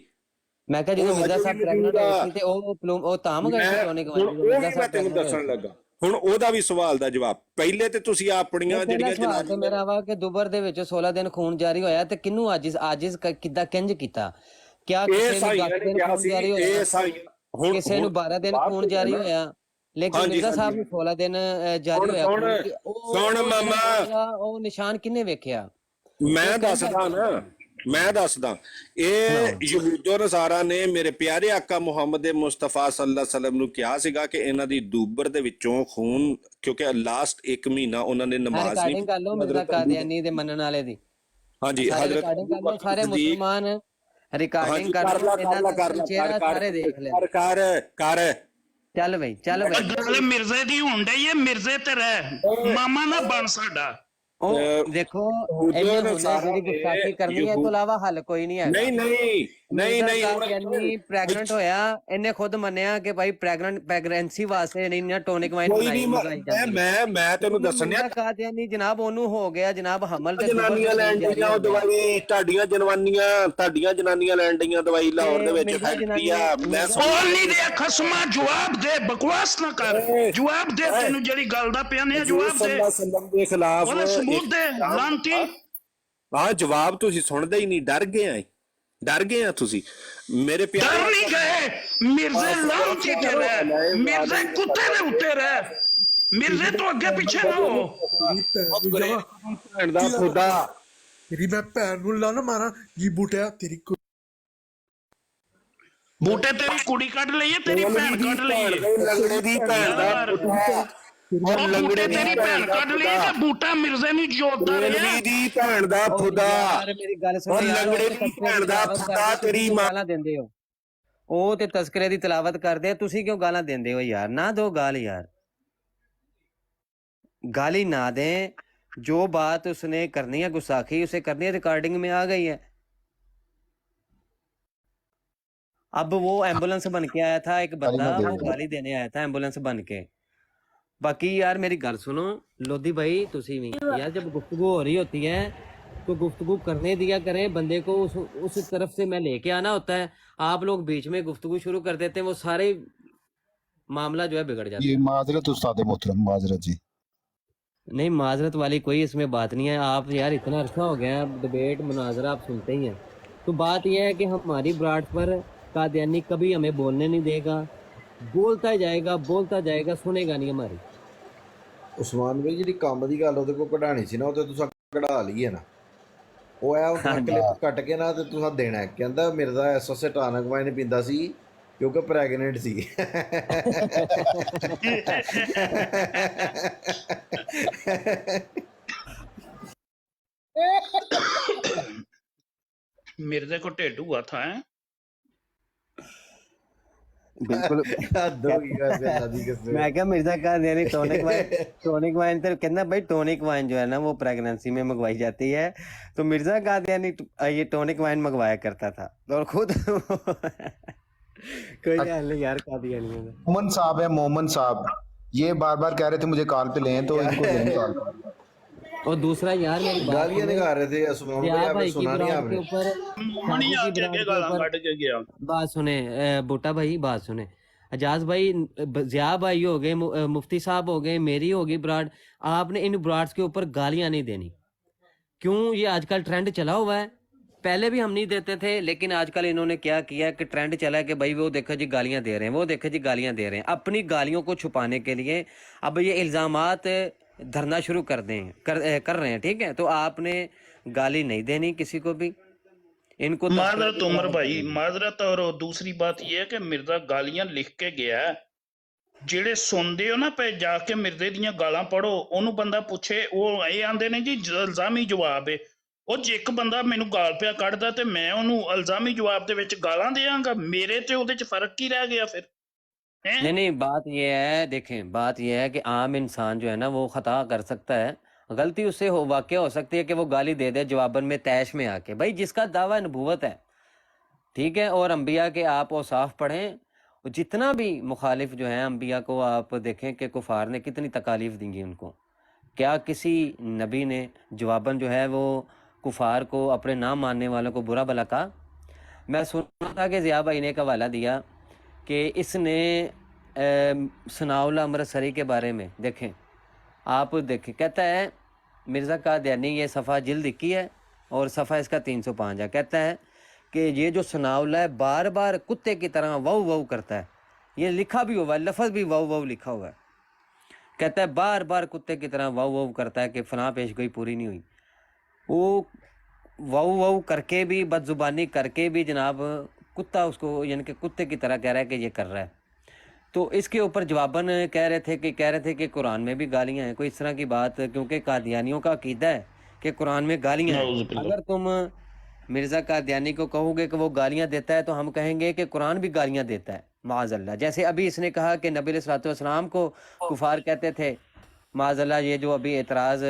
ਮੈਂ ਕਿਹਾ ਜਦੋਂ ਮਿਰਜ਼ਾ ਸਾਹਿਬ ਪ੍ਰੈਗਨੈਂਟ ਹੋਏ ਸੀ ਤੇ ਉਹ ਤਾਂ ਮੰਗਾਈ ਟੋਨਿਕ ਵਾਈਨ। ਮੈਂ ਤੈਨੂੰ ਦੱਸਣ ਲੱਗਾ, ਹੁਣ ਉਹਦਾ ਵੀ ਸਵਾਲ ਦਾ ਜਵਾਬ। ਪਹਿਲੇ ਤੇ ਤੁਸੀਂ ਆਪਣੀਆਂ ਜਿਹੜੀਆਂ ਜਨਾਨੀਆਂ, ਮੇਰਾ ਵਾ ਕਿ ਦੁਬਰ ਦੇ ਵਿੱਚ 16 ਦਿਨ ਖੂਨ ਜਾਰੀ ਹੋਇਆ, ਤੇ ਕਿਹਨੂੰ ਅੱਜ ਕਿੱਦਾਂ ਕਿੰਜ ਕੀਤਾ? ਕਿਆ ਕਿਸੇ ਨੂੰ 10 ਦਿਨ ਖੂਨ ਜਾਰੀ ਹੋਇਆ, ਕਿਸੇ ਨੂੰ 12 ਦਿਨ ਖੂਨ ਜਾਰੀ ਹੋਇਆ, ਲੇਕਿਨ ਮਿਰਜ਼ਾ ਸਾਹਿਬ ਨੂੰ 16 ਦਿਨ ਜਾਰੀ ਹੋਇਆ। ਸੁਣ ਮਾਮਾ, ਉਹ ਨਿਸ਼ਾਨ ਕਿਹਨੇ ਵੇਖਿਆ? ਮੈਂ ਦੱਸਦਾ ਇਹ ਯਹੂਦੋ ਨਸਾਰਾ ਨੇ ਮੇਰੇ ਪਿਆਰੇ ਆਕਾ ਮੁਹੰਮਦ ਮੁਸਤਫਾ ਸੱਲੱਲਾਹੁ ਅਲੈਹਿ ਵਸੱਲਮ ਨੂੰ ਕਿਹਾ ਸੀਗਾ ਕਿ ਇਹਨਾਂ ਦੀ ਦੂਬਰ ਦੇ ਵਿੱਚੋਂ ਖੂਨ, ਕਿਉਂਕਿ ਲਾਸਟ 1 ਮਹੀਨਾ ਉਹਨਾਂ ਨੇ ਨਮਾਜ਼ ਨਹੀਂ ਕਰ ਲਓ ਮਿਰਜ਼ਾ ਕਾਦੀਆਨੀ ਦੇ ਮੰਨਣ ਵਾਲੇ ਦੀ। ਹਾਂਜੀ ਹਜ਼ਰਤ ਸਾਰੇ ਮੁਸਲਮਾਨ ਰਿਕਾਰਡਿੰਗ ਕਰ ਲਓ, ਇਹਨਾਂ ਦਾ ਚਿਹਰਾ ਸਾਰੇ ਦੇਖ ਲੈ। ਕਰ ਚੱਲ ਬਈ ਗੱਲ ਮਿਰਜ਼ੇ ਦੀ ਹੋਣ ਡਈ, ਇਹ ਮਿਰਜ਼ੇ ਤੇ ਰਹਿ, ਮਾਮਾ ਨਾ ਬਣ ਸਾਡਾ। ਉਹ ਦੇਖੋ ਇਹਨੇ ਜਿਹੜੀ ਗੁਸਤਾਖੀ ਕਰਨੀ ਹੈ, ਇਸ ਤੋਂ ਇਲਾਵਾ ਹੱਲ ਕੋਈ ਨਹੀਂ ਹੈ। ਨਹੀਂ ਪ੍ਰੈਗਨੈਂਟ ਹੋਇਆ, ਇਹਨੇ ਖੁਦ ਮੰਨਿਆ ਕਿ ਭਾਈ ਪ੍ਰੈਗਨੈਂਸੀ ਵਾਸਤੇ ਨਹੀਂ ਨਾ ਟੋਨਿਕ ਵਾਈਨ ਮੈਂ ਤੈਨੂੰ ਦੱਸਣਿਆ ਕਾਦੀਆਨੀ ਜਨਾਬ, ਉਹਨੂੰ ਹੋ ਗਿਆ ਜਨਾਬ ਹਮਲ। ਜਨਾਨੀਆਂ ਲੈਣ ਡੀਆਂ ਉਹ ਦਵਾਈ, ਤੁਹਾਡੀਆਂ ਜਨਾਨੀਆਂ ਲੈਣ ਡੀਆਂ ਦਵਾਈ ਲਾਹੌਰ ਦੇ ਵਿੱਚ ਫੈਕਟਰੀ ਆ। ਮੈਂ ਬੋਲ ਨਹੀਂ ਰਿਹਾ ਖਸਮਾ, ਜਵਾਬ ਦੇ, ਬਕਵਾਸ ਨਾ ਕਰ, ਜਵਾਬ ਦੇ। ਤੈਨੂੰ ਜਿਹੜੀ ਗੱਲ ਦਾ ਪਿਆ ਨੇ ਜਵਾਬ ਦੇ, ਦੇ ਖਿਲਾਫ ਸਬੂਤ ਦੇ ਲਾਂਤੀ। ਹਾਂ ਜਵਾਬ ਤੁਸੀਂ ਸੁਣਦੇ ਹੀ ਨਹੀਂ, ਡਰ ਗਏ ਆ ਤੁਸੀਂ ਮੇਰੇ ਪਿਆਰੇ। ਡਰ ਨਹੀਂ ਗਏ, ਮਿਰਜ਼ੇ ਲਾਂਤੀ ਤੇ ਰਹਿ, ਮਿਰਜ਼ੇ ਕੁੱਤੇ ਦੇ ਉੱਤੇ ਰਹਿ, ਮਿਰਜ਼ੇ ਤੋਂ ਅੱਗੇ ਪਿੱਛੇ ਨਾ ਹੋ। ਭੈਣ ਦਾ ਖੁਦਾ, ਤੇਰੀ ਮੈਂ ਭੈਣ ਨੂੰ ਲਾ ਨਾ ਮਾਰਾਂ ਜੀ ਬੂਟਿਆ, ਤੇਰੀ ਬੂਟੇ ਤੇਰੀ ਕੁੜੀ ਕੱਢ ਲਈਏ, ਤੇਰੀ ਭੈਣ ਕੱਢ ਲਈਏ, ਲੰਗੜੇ ਦੀ ਭੈਣ ਦਾ ਲੰਗੜੇ ਤੇਰੀ ਭੈਣ ਕੱਢ ਲਈ ਤੇ ਬੂਟਾ ਮਿਰਜ਼ੇ ਨੂੰ ਜੋੜਦਾ ਰਿਹਾ। ਦੀ ਭੈਣ ਦਾ ਖੁਦਾ, ਮੇਰੀ ਗੱਲ ਸੁਣੋ ਯਾਰ, ਲੰਗੜੇ ਦੀ ਭੈਣ ਦਾ ਖੁਦਾ, ਤੇਰੀ ਗਾਲਾਂ ਦਿੰਦੇ ਹੋ। ਉਹ ਤੇ ਤਜ਼ਕਰੇ ਦੀ ਤਿਲਾਵਤ ਕਰਦੇ ਆ, ਤੁਸੀਂ ਕਿਉਂ ਗਾਲਾਂ ਦਿੰਦੇ ਹੋ ਯਾਰ? ਨਾ ਦੋ ਗਾਲ ਯਾਰ, गाली ना दें, जो बात उसने करनी है गुस्ताखी उसे करनी है, रिकॉर्डिंग में आ गई है। अब वो एम्बुलेंस बन के आया था एक बंदा, वो गाली देने आया था एम्बुलेंस बन के। बाकी यार मेरी गल सुनो लोधी भाई, तुसी भी यार जब गुफ्तगू हो रही होती है तो गुफ्तगू करने दिया करें बंदे को, उस तरफ से मैं लेके आना होता है। आप लोग बीच में गुफ्तगू शुरू कर देते हैं, वो सारे मामला जो है बिगड़ जाता है। ये माजरत उस्ताद मोहतरम, माजरत जी। नहीं माजरत वाली कोई इसमें बात नहीं है। आप यार इतना अरसा हो गया है डिबेट मुनाजरा आप सुनते ही हैं। तो बात यह है कि हमारी ब्राड पर कादियानी कभी हमें बोलने नहीं देगा, बोलता जाएगा, सुनेगा नहीं हमारी। ਉਸਮਾਨ ਭਾਈ ਜਿਹੜੀ ਕੰਮ ਦੀ ਗੱਲ ਉਹਦੇ ਕੋਲ ਕਢਾਣੀ ਸੀ ਨਾ, ਉਹ ਤੇ ਤੁਸੀਂ ਕਢਾ ਲਈ ਹੈ ਨਾ। ਉਹ ਹੈ ਉਸ ਕਲਿੱਪ ਕੱਟ ਕੇ ਨਾ ਤੇ ਤੁਸੀਂ ਦੇਣਾ ਹੈ। ਕਹਿੰਦਾ ਮਿਰਜ਼ਾ ਐਸਐਸਏ ਟਾਨਕ ਵਾਈਨ ਪੀਂਦਾ ਸੀ ਕਿਉਂਕਿ ਪ੍ਰੈਗਨੈਂਟ ਸੀ। मिर्जे को ढिड हुआ था है। बिल्कुल ਹੱਦ ਹੋ ਗਈ ਵੈਸੇ ਇਹਨਾਂ ਦੀ ਕਿਸੇ। मैं क्या मिर्जा का यानी टॉनिक वाइन तो कहना भाई टॉनिक वाइन जो है ना वो प्रेगनेंसी में मंगवाई जाती है, तो मिर्जा का यानी ये टॉनिक वाइन मंगवाया करता था और खुद कोई हाल नहीं यार कादियानी में। मोमन साहब है, मोमन साहब, ये बार बार कह रहे थे मुझे कॉल पे लें, तो इनको लें कॉल पे। और दूसरा यार मेरी बात गालियां निकाल रहे थे उस्मान भाई, आपने सुना नहीं आपने? मणि आके के गालां कट के गया। बात सुने बूटा भाई, बात सुने एजाज भाई, जिया भाई हो गए, मुफ्ती साहब हो गए, मेरी होगी ब्राड, आपने इन ब्राड्स के ऊपर गालियां नहीं देनी। क्यों? ये आजकल ट्रेंड चला हुआ है, पहले भी हम नहीं देते थे, लेकिन आजकल इन्होंने क्या किया कि ट्रेंड चला है कि भाई वो देखो जी गालियां दे रहे हैं, वो देखो जी गालियां दे रहे हैं। अपनी गालियों को छुपाने के लिए अब ये इल्ज़ामात धरना शुरू कर रहे हैं, ठीक है? तो आपने गाली नहीं देनी किसी को भी, इनको माजरत उमर भाई, माजरत। और दूसरी बात यह है कि मिर्जा गालियां लिख के गया है। ਜਿਹੜੇ ਸੁਣਦੇ ਹੋ ਨਾ ਪਏ ਜਾ ਕੇ ਮਿਰਜ਼ੇ ਦੀਆਂ ਗਾਲਾਂ ਪੜੋ, ਉਹਨੂੰ ਬੰਦਾ ਪੁੱਛੇ, ਉਹ ਇਹ ਆਂਦੇ ਨੇ ਜੀ ਇਲਜ਼ਾਮੀ ਜਵਾਬ ਹੈ। ਉਹ ਜੇ ਇੱਕ ਬੰਦਾ ਮੈਨੂੰ ਗਾਲ ਪਿਆ ਕੱਢਦਾ ਤੇ ਮੈਂ ਉਹਨੂੰ ਇਲਜ਼ਾਮੀ ਜਵਾਬ ਦੇ ਵਿੱਚ ਗਾਲਾਂ ਦੇਵਾਂਗਾ, ਮੇਰੇ ਤੇ ਉਹਦੇ ਚ ਫਰਕ ਕੀ ਰਹਿ ਗਿਆ ਫਿਰ? नहीं बात ये है, देखें बात ये है कि आम इंसान जो है ना वो खता कर सकता है, गलती उससे वाक़या हो सकती है कि वो गाली दे दे जवाबन में तैश में आके। भाई जिसका दावा नबूवत है, ठीक है, और अंबिया के आप औसाफ पढ़ें, जितना भी मुखालिफ जो हैं अंबिया को आप देखें कि कुफार ने कितनी तकालीफ दी उनको। क्या किसी नबी ने जवाबन जो है वो कुफार को, अपने नाम मानने वालों को बुरा भला कहा? मैं सुना था कि ज़िया भाई ने एक हवाला दिया कि इसने सनाउल्लाह अमृतसरी के बारे में, देखें आप देखें, कहता है मिर्ज़ा कादियानी, ये सफ़ा जिल्द 21 है और सफ़ा इसका 305 है। कहता है कि ये जो सनाउल्लाह है बार बार कुत्ते की तरह वाऊ वाऊ करता है, ये लिखा भी हुआ है, लफ्ज़ भी वाऊ वाऊ लिखा हुआ है। कहता है बार बार कुत्ते की तरह वाऊ वाऊ करता है कि फ़लाँ पेशगोई पूरी नहीं हुई। वो वाऊ वाऊ करके भी, बदजुबानी करके भी जनाब कुत्ता उसको यानी कि कुत्ते की तरह कह रहा है कि ये कर रहा है। तो इसके ऊपर जवाबन कह रहे थे कि कुरान में भी गालियां हैं, कोई इस तरह की बात, क्योंकि कादियानियों का अकीदा है कि कुरान में गालियां हैं। अगर तुम मिर्ज़ा कादियानी को कहोगे कि वो गालियां देता है, तो हम कहेंगे कि कुरान भी गालियां देता है माज़अल्लाह। जैसे अभी इसने कहा कि नबी अलैहिस्सलातु वस्सलाम को कुफार कहते थे, माज़अल्लाह, ये जो अभी एतराज़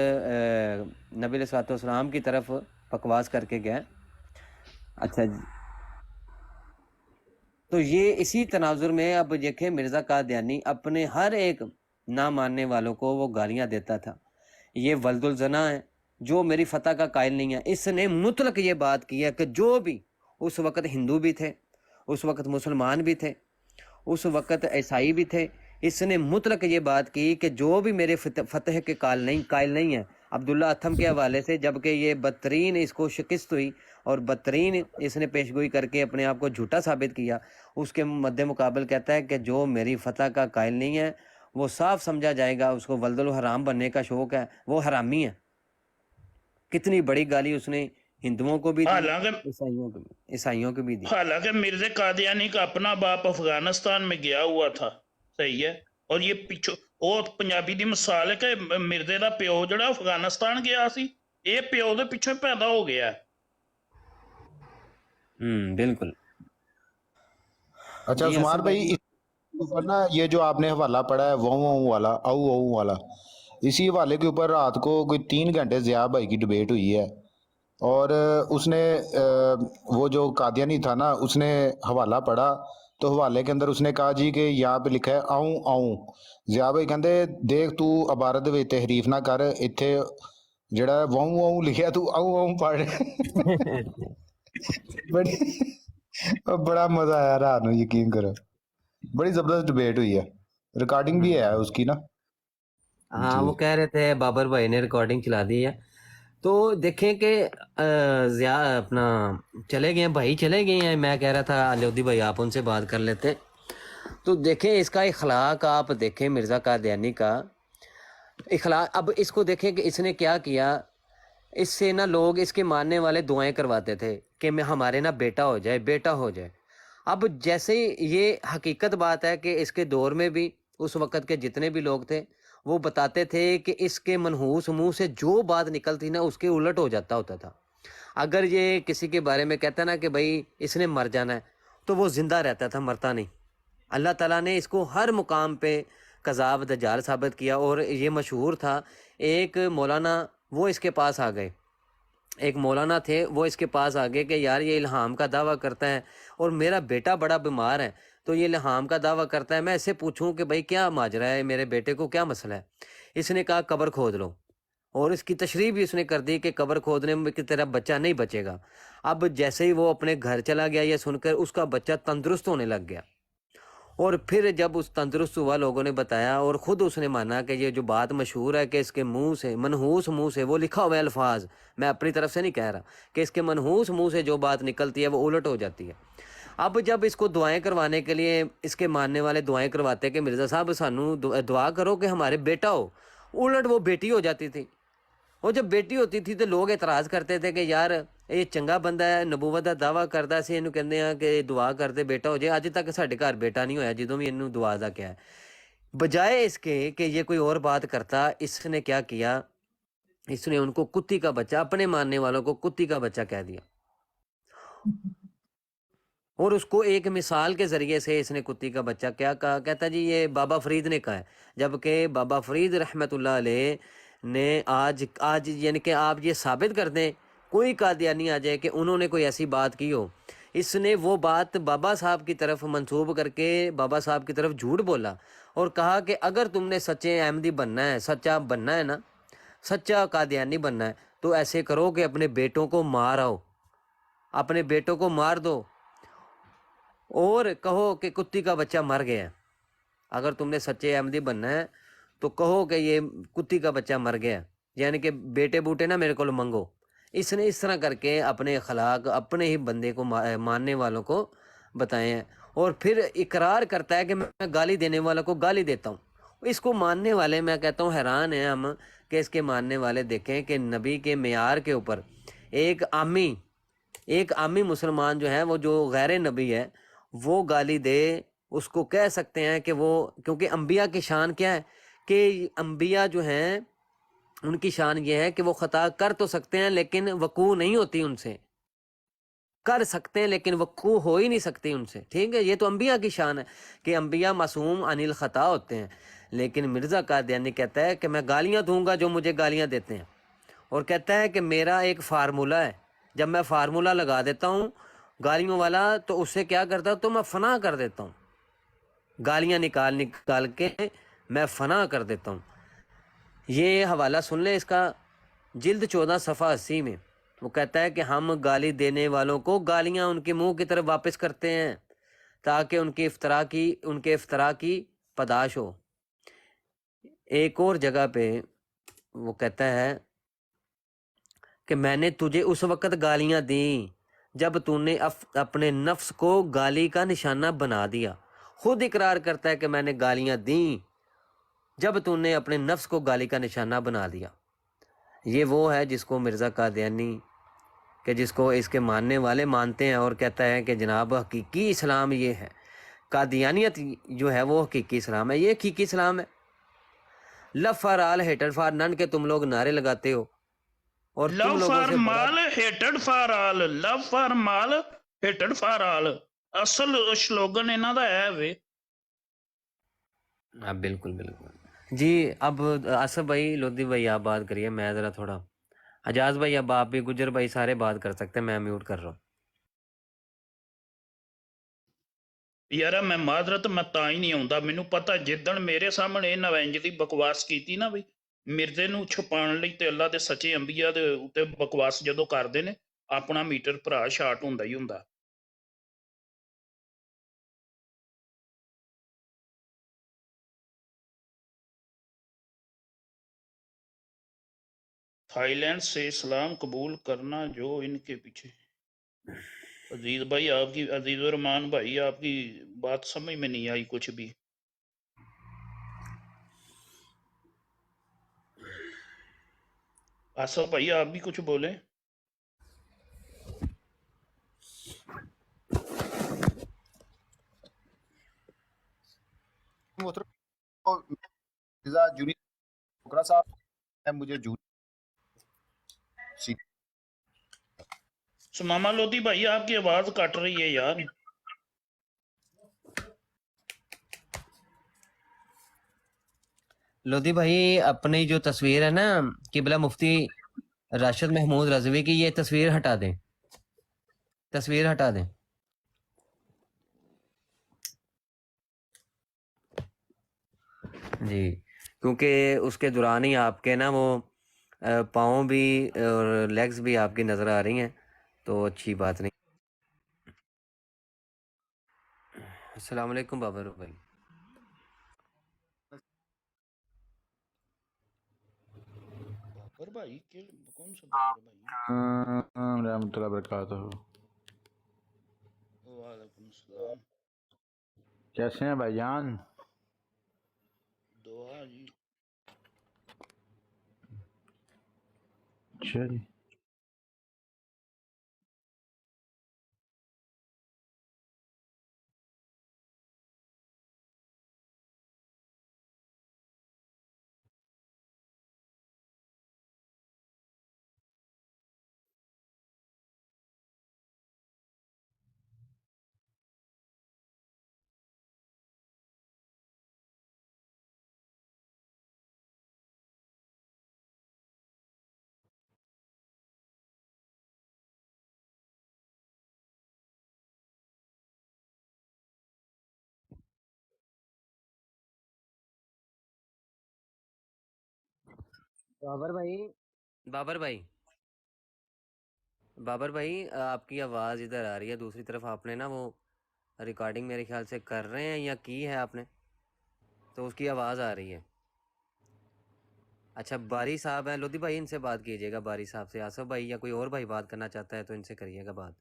नबी अलैहिस्सलातु वस्सलाम की तरफ बकवास करके गया। अच्छा जी, तो ये इसी तनाजुर में अब देखें मिर्ज़ा कादियानी अपने हर एक ना मानने वालों को वो गालियां देता था। ये वल्दुल जना है जो मेरी फ़तह का कायल नहीं है। इसने मुतलक ये बात की है कि जो भी उस वक़्त हिंदू भी थे, उस वक़्त मुसलमान भी थे, उस वक़्त ईसाई भी थे, इसने मुतलक ये बात की कि जो भी मेरे फ़तह के कायल नहीं है। अब्दुल्ला अथम के हवाले से, जबकि ये बदतरीन इसको शिकस्त हुई और बदतरीन इसने पेशगोई करके अपने आप को झूठा साबित किया, उसके मद्दे मुकाबल कहता है कि जो मेरी फ़तह का कायल नहीं है वो साफ समझा जाएगा, उसको वल्दुल हराम बनने का शौक़ है, वो हरामी है। कितनी बड़ी गाली उसने हिंदुओं को भी दी, ईसाइयों को भी दी। हालांकि मिर्ज़ा कादियानी का अपना बाप अफगानिस्तान में गया हुआ था, सही है, और ये पिछो ਉਹ ਪੰਜਾਬੀ ਦੀ ਮਿਸਾਲ ਹੈ ਕਿ ਮਿਰਜ਼ੇ ਦਾ ਪਿਓ ਜਿਹੜਾ ਅਫਗਾਨਿਸਤਾਨ ਗਿਆ ਸੀ, ਇਹ ਪਿਓ ਦੇ ਪਿੱਛੇ ਪੈਦਾ ਹੋ ਗਿਆ। बिल्कुल। अच्छा उस्मान भाई, ना ये जो आपने हवाला पढ़ा है वो वाला, औ वाला, इसी हवाले के ऊपर रात को कोई 3 घंटे ज़िया भाई की डिबेट हुई है, और उसने वो जो कादियानी था ना, उसने हवाला पढ़ा, तो हवाले के अंदर उसने कहा जी कि यहाँ पे लिखा है आऊँ आऊँ। ज़िया भाई कहते देख तू इबारत दे विच तहरीफ ना कर, इत्थे ਜਿਹੜਾ ਵਾਉ ਵਾਉ ਲਿਖਿਆ ਤੂੰ ਆਉ ਆਉ ਪੜ। बड़ा मजा आया रात ਨੂੰ, यकीन करो बड़ी जबरदस्त डिबेट हुई है, रिकॉर्डिंग भी है उसकी ना। हाँ वो कह रहे थे बाबर भाई ने रिकॉर्डिंग चला दी है। तो देखें कि ज़िया अपना चले गए हैं भाई, चले गए हैं। मैं कह रहा था लोधी भाई आप उनसे बात कर लेते। तो देखें इसका इखलाक, आप देखें मिर्ज़ा कादियानी का इखलाक। अब इसको देखें कि इसने क्या किया। इससे ना लोग, इसके मानने वाले दुआएं करवाते थे कि मैं हमारे ना बेटा हो जाए, बेटा हो जाए। अब जैसे ही ये हकीकत बात है कि इसके दौर में भी उस वक़्त के जितने भी लोग थे वो बताते थे कि इसके मनहूस मुंह से जो बात निकलती ना उसके उलट हो जाता होता था। अगर ये किसी के बारे में कहता ना कि भाई इसने मर जाना है, तो वो ज़िंदा रहता था, मरता नहीं। अल्लाह ताला ने इसको हर मुकाम पे कज़ाब दज्जाल साबित किया। और ये मशहूर था, एक मौलाना वो इसके पास आ गए, एक मौलाना थे वो इसके पास आ गए कि यार ये इल्हाम का दावा करता है और मेरा बेटा बड़ा बीमार है, तो ये इल्हाम का दावा करता है, मैं इससे पूछूं कि भाई क्या माजरा है, मेरे बेटे को क्या मसला है। इसने कहा कब्र खोद लो, और इसकी तशरीह भी उसने कर दी कि कब्र खोदने में कि तेरा बच्चा नहीं बचेगा। अब जैसे ही वो अपने घर चला गया, ये सुनकर उसका बच्चा तंदुरुस्त होने लग गया। और फिर जब उस तंदुरुस्त हुआ, लोगों ने बताया और ख़ुद उसने माना कि ये जो बात मशहूर है कि इसके मुंह से, मनहूस मुंह से, वो लिखा हुआ है अल्फाज, मैं अपनी तरफ से नहीं कह रहा, कि इसके मनहूस मुंह से जो बात निकलती है वो उलट हो जाती है। अब जब इसको दुआएं करवाने के लिए इसके मानने वाले दुआएं करवाते कि मिर्ज़ा साहब सानू दुआ करो कि हमारे बेटा हो, उलट वो बेटी हो जाती थी। और जब बेटी होती थी तो लोग एतराज़ करते थे कि यार ये चंगा बंदा है, नबूवत का दावा करता, ਅਸੀਂ ਇਹਨੂੰ ਕਹਿੰਦੇ ਆ कि दुआ करते बेटा हो जाए। अज तक साढ़े घर बेटा नहीं होया ਜਦੋਂ भी ਇਹਨੂੰ दुआ का क्या है। बजाय इसके कि ये कोई और बात करता, इसने क्या किया, इसने उनको कुत्ती का बच्चा, अपने मानने वालों को कुत्ती का बच्चा कह दिया। और उसको एक मिसाल के ज़रिए से इसने कुत्ती का बच्चा क्या कहा, कहता जी ये बाबा फरीद ने कहा है, जबकि बाबा फरीद रहमतुल्लाह अलैह ने आज यानी कि आप ये साबित कर दें, कोई कादियानी आ जाए कि उन्होंने कोई ऐसी बात की हो। इसने वो बात बाबा साहब की तरफ मंसूब करके बाबा साहब की तरफ झूठ बोला और कहा कि अगर तुमने सच्चे अहमदी बनना है, सच्चा बनना है ना, सच्चा कादियानी बनना है, तो ऐसे करो कि अपने बेटों को मार आओ, अपने बेटों को मार दो और कहो कि कुत्ती का बच्चा मर गया है। अगर तुमने सच्चे अहमदी बनना है तो कहो कि ये कुत्ती का बच्चा मर गया, यानी कि बेटे बूटे ना मेरे को मंगो। इसने इस तरह करके अपने अखलाक अपने ही बंदे को मानने वालों को बताए हैं। और फिर इकरार करता है कि मैं गाली देने वालों को गाली देता हूँ। इसको मानने वाले, मैं कहता हूँ हैरान हैं हम कि इसके मानने वाले देखें कि नबी के मेयार के ऊपर एक आमी मुसलमान जो है, वो जो गैर नबी है, वो गाली दे, उसको कह सकते हैं कि वो, क्योंकि अंबिया की शान क्या है कि अंबिया जो हैं उनकी शान ये है कि वो ख़ता कर तो सकते हैं लेकिन वकू नहीं होती उनसे, कर सकते हैं लेकिन वकू हो ही नहीं सकती उनसे। ठीक है, ये तो अंबिया की शान है कि अंबिया मासूम अनिल ख़ता होते हैं। लेकिन मिर्ज़ा कादियानी कहता है कि मैं गालियाँ दूंगा जो मुझे गालियाँ देते हैं, और कहता है कि मेरा एक फार्मूला है, जब मैं फार्मूला लगा देता हूँ गालियों वाला तो उससे क्या करता हूँ, तो मैं फना कर देता हूँ, गालियाँ निकाल के मैं फना कर देता हूँ। ये हवाला सुन ले इसका, जिल्द 14 सफ़ा 80 में वो कहता है कि हम गाली देने वालों को गालियाँ उनके मुंह की तरफ वापस करते हैं ताकि उनके इफ्तरा की पदाश हो। एक और जगह पे वो कहता है कि मैंने तुझे उस वक़्त गालियाँ दी जब तूने अपने नफ्स को गाली का निशाना बना दिया। खुद इकरार करता है कि मैंने गालियाँ दी जब तूने अपने नफ्स को गाली का निशाना बना दिया। ये वो है जिसको मिर्ज़ा कादियानी, कि जिसको इसके मानने वाले मानते हैं, और कहता है कि जनाब हकीकी इस्लाम ये है, कादियानियत जो है वो हकीकी इस्लाम है, ये हकीकी इस्लाम है। लव फॉर ऑल हेटेड फॉर नन के तुम लोग नारे लगाते हो, और तुम लव लोगों फॉर से माल hated for all, love for माल हेटेड फॉर ऑल, असल स्लोगन इन्हां दा है वे। हाँ बिल्कुल बिल्कुल। جی اب آصف بھائی، لودھی بھائی آپ بات کریے، میں ذرا تھوڑا حجاز بھائی، اب آپ بھی، گجر بھائی، سارے بات کر سکتے ہیں، میں میوٹ کر رہا ہوں۔ ਯਾਰ ਮੈਂ ਮਾਜ਼ਰਤ ਮੈਂ ਤਾਂ ਹੀ ਨਹੀਂ ਆਉਂਦਾ, ਮੈਨੂੰ ਪਤਾ ਜਿੱਦਣ ਮੇਰੇ ਸਾਹਮਣੇ ਇਹਨਾਂ ਇੰਜ ਦੀ ਬਕਵਾਸ ਕੀਤੀ ਨਾ ਵੀ ਮਿਰਜ਼ੇ ਨੂੰ ਛੁਪਾਉਣ ਲਈ ਤੇ ਅੱਲਾ ਦੇ ਸੱਚੇ ਅੰਬੀਆ ਦੇ ਉੱਤੇ ਬਕਵਾਸ ਜਦੋਂ ਕਰਦੇ ਨੇ, ਆਪਣਾ ਮੀਟਰ ਭਰਾ ਸ਼ਾਰਟ ਹੁੰਦਾ ਹੀ ਹੁੰਦਾ। थाईलैंड से इस्लाम कबूल करना जो इनके पीछे। अजीज भाई आपकी, अजीज रहमान भाई आपकी बात समझ में नहीं आई कुछ भी। आसफ भाई आप भी कुछ बोले। मुझे सुमामा लोधी भाई आपकी आवाज कट रही है यार। لودھی بھائی اپنی جو تصویر ہے نا قبلہ مفتی راشد محمود رضوی کی، یہ تصویر ہٹا دیں، تصویر ہٹا دیں۔ جی کیونکہ اس کے دوران ہی آپ کے نا وہ پاؤں بھی اور لیگز بھی آپ کی نظر آ رہی ہیں، تو اچھی بات نہیں۔ السلام علیکم بابر بھائی۔ بابر بھائی کون سا بابر بھائی؟ رحمۃ اللہ وبرکاتہ۔ وعلیکم السلام، کیسے ہیں بھائی جان؟ دعا جی۔ اچھا جی، بابر بھائی، بابر بھائی، بابر بھائی آپ کی آواز ادھر آ رہی ہے دوسری طرف، آپ نے نا وہ ریکارڈنگ میرے خیال سے کر رہے ہیں یا کی ہے آپ نے، تو اس کی آواز آ رہی ہے۔ اچھا باری صاحب ہیں، لودھی بھائی ان سے بات کیجیے گا، باری صاحب سے۔ آصف بھائی یا کوئی اور بھائی بات کرنا چاہتا ہے تو ان سے کریے گا بات۔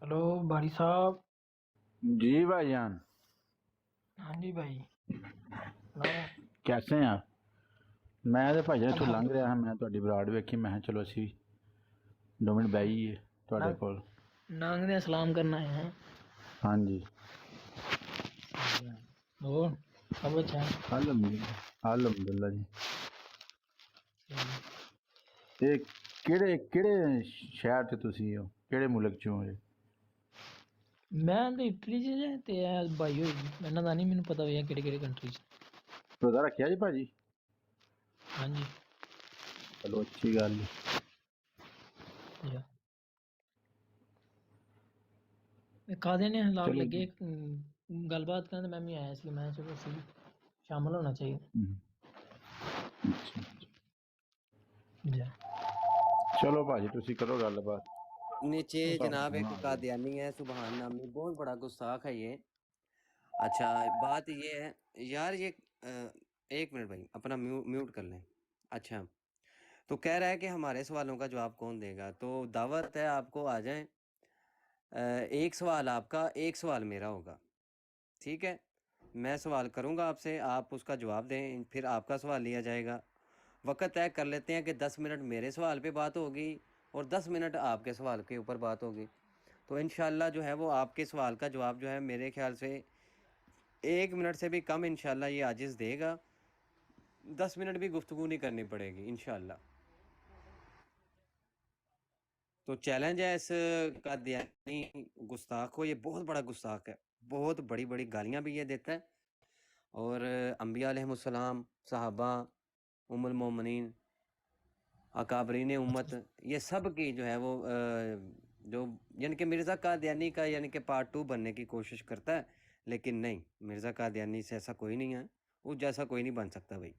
ہلو باری صاحب۔ جی بھائی جان، ہاں جی بھائی، کیسے ہیں آپ؟ میں تو بھائی جان اتوں لنਘ ਰਿਹਾ ਹਾਂ, ਮੈਂ ਤੁਹਾਡੀ ਬਰਾੜ ਵੇਖੀ, ਮੈਂ ਕਿਹਾ ਚਲੋ ਅਸੀਂ 2 ਮਿੰਟ ਬਹਿਈਏ ਤੁਹਾਡੇ ਕੋਲ। نانگ نے سلام کرنا ہے۔ ਹਾਂਜੀ ਹੋਰ ਸਭ ਅੱਛਾ ਹੈ؟ الحمدللہ ਜੀ। ਇਹ ਕਿਹੜੇ ਸ਼ਹਿਰ 'ਚ ਤੁਸੀਂ ਹੋ, ਕਿਹੜੇ ਮੁਲਕ 'ਚੋਂ ਹੋ ਜੀ? ਮੈਂ ਤਾਂ ਇਟਲੀ 'ਚ ਜੇ ਤੇ ਇਹ ਭਾਈ ਹੋਈ ਇਹਨਾਂ ਦਾ ਨਹੀਂ ਮੈਨੂੰ ਪਤਾ ਹੋਇਆ ਕਿਹੜੇ ਕਿਹੜੇ ਕੰਟਰੀ 'ਚ। ਰੋਜ਼ਾ ਰੱਖਿਆ ਜੀ ਭਾਜੀ? ਹਾਂਜੀ ਚਲੋ ਅੱਛੀ ਗੱਲ ਹੈ। ਜੀ। ਕਾਹਦੇ ਨੇ ਹਾਲਾਤ ਚਲੋ ਲੱਗੇ ਗੱਲਬਾਤ ਕਰਨ ਤੇ ਮੈਂ ਵੀ ਆਇਆ ਸੀ, ਮੈਂ ਚਲੋ ਅਸੀਂ ਸ਼ਾਮਲ ਹੋਣਾ ਚਾਹੀਦਾ ਅੱਛਾ, ਜੀ। ਚਲੋ ਭਾਜੀ ਤੁਸੀਂ کرو ਗੱਲਬਾਤ۔ نیچے جناب ایک قادیانی ہے سبحان نامی، بہت بڑا گستاخ ہے یہ۔ اچھا بات یہ ہے یار، یہ ایک منٹ بھائی اپنا میوٹ کر لیں۔ اچھا تو کہہ رہا ہے کہ ہمارے سوالوں کا جواب کون دے گا، تو دعوت ہے آپ کو، آ جائیں۔ ایک سوال آپ کا، ایک سوال میرا ہوگا، ٹھیک ہے؟ میں سوال کروں گا آپ سے، آپ اس کا جواب دیں، پھر آپ کا سوال لیا جائے گا۔ وقت طے کر لیتے ہیں کہ 10 منٹ میرے سوال پہ بات ہوگی اور 10 منٹ آپ کے سوال کے اوپر بات ہوگی۔ تو انشاءاللہ جو ہے وہ آپ کے سوال کا جواب جو ہے میرے خیال سے 1 منٹ سے بھی کم انشاءاللہ یہ عاجز دے گا، 10 منٹ بھی گفتگو نہیں کرنی پڑے گی انشاءاللہ۔ تو چیلنج ہے اس قادیانی گستاخ کو، یہ بہت بڑا گستاخ ہے، بہت بڑی بڑی گالیاں بھی یہ دیتا ہے، اور انبیاء علیہ السلام، صحابہ، ام المومنین، اکابرین امت، یہ سب کی جو ہے وہ جو یعنی کہ مرزا قادیانی کا یعنی کہ پارٹ 2 بننے کی کوشش کرتا ہے، لیکن نہیں، مرزا قادیانی سے ایسا کوئی نہیں ہے، اس جیسا کوئی نہیں بن سکتا بھائی۔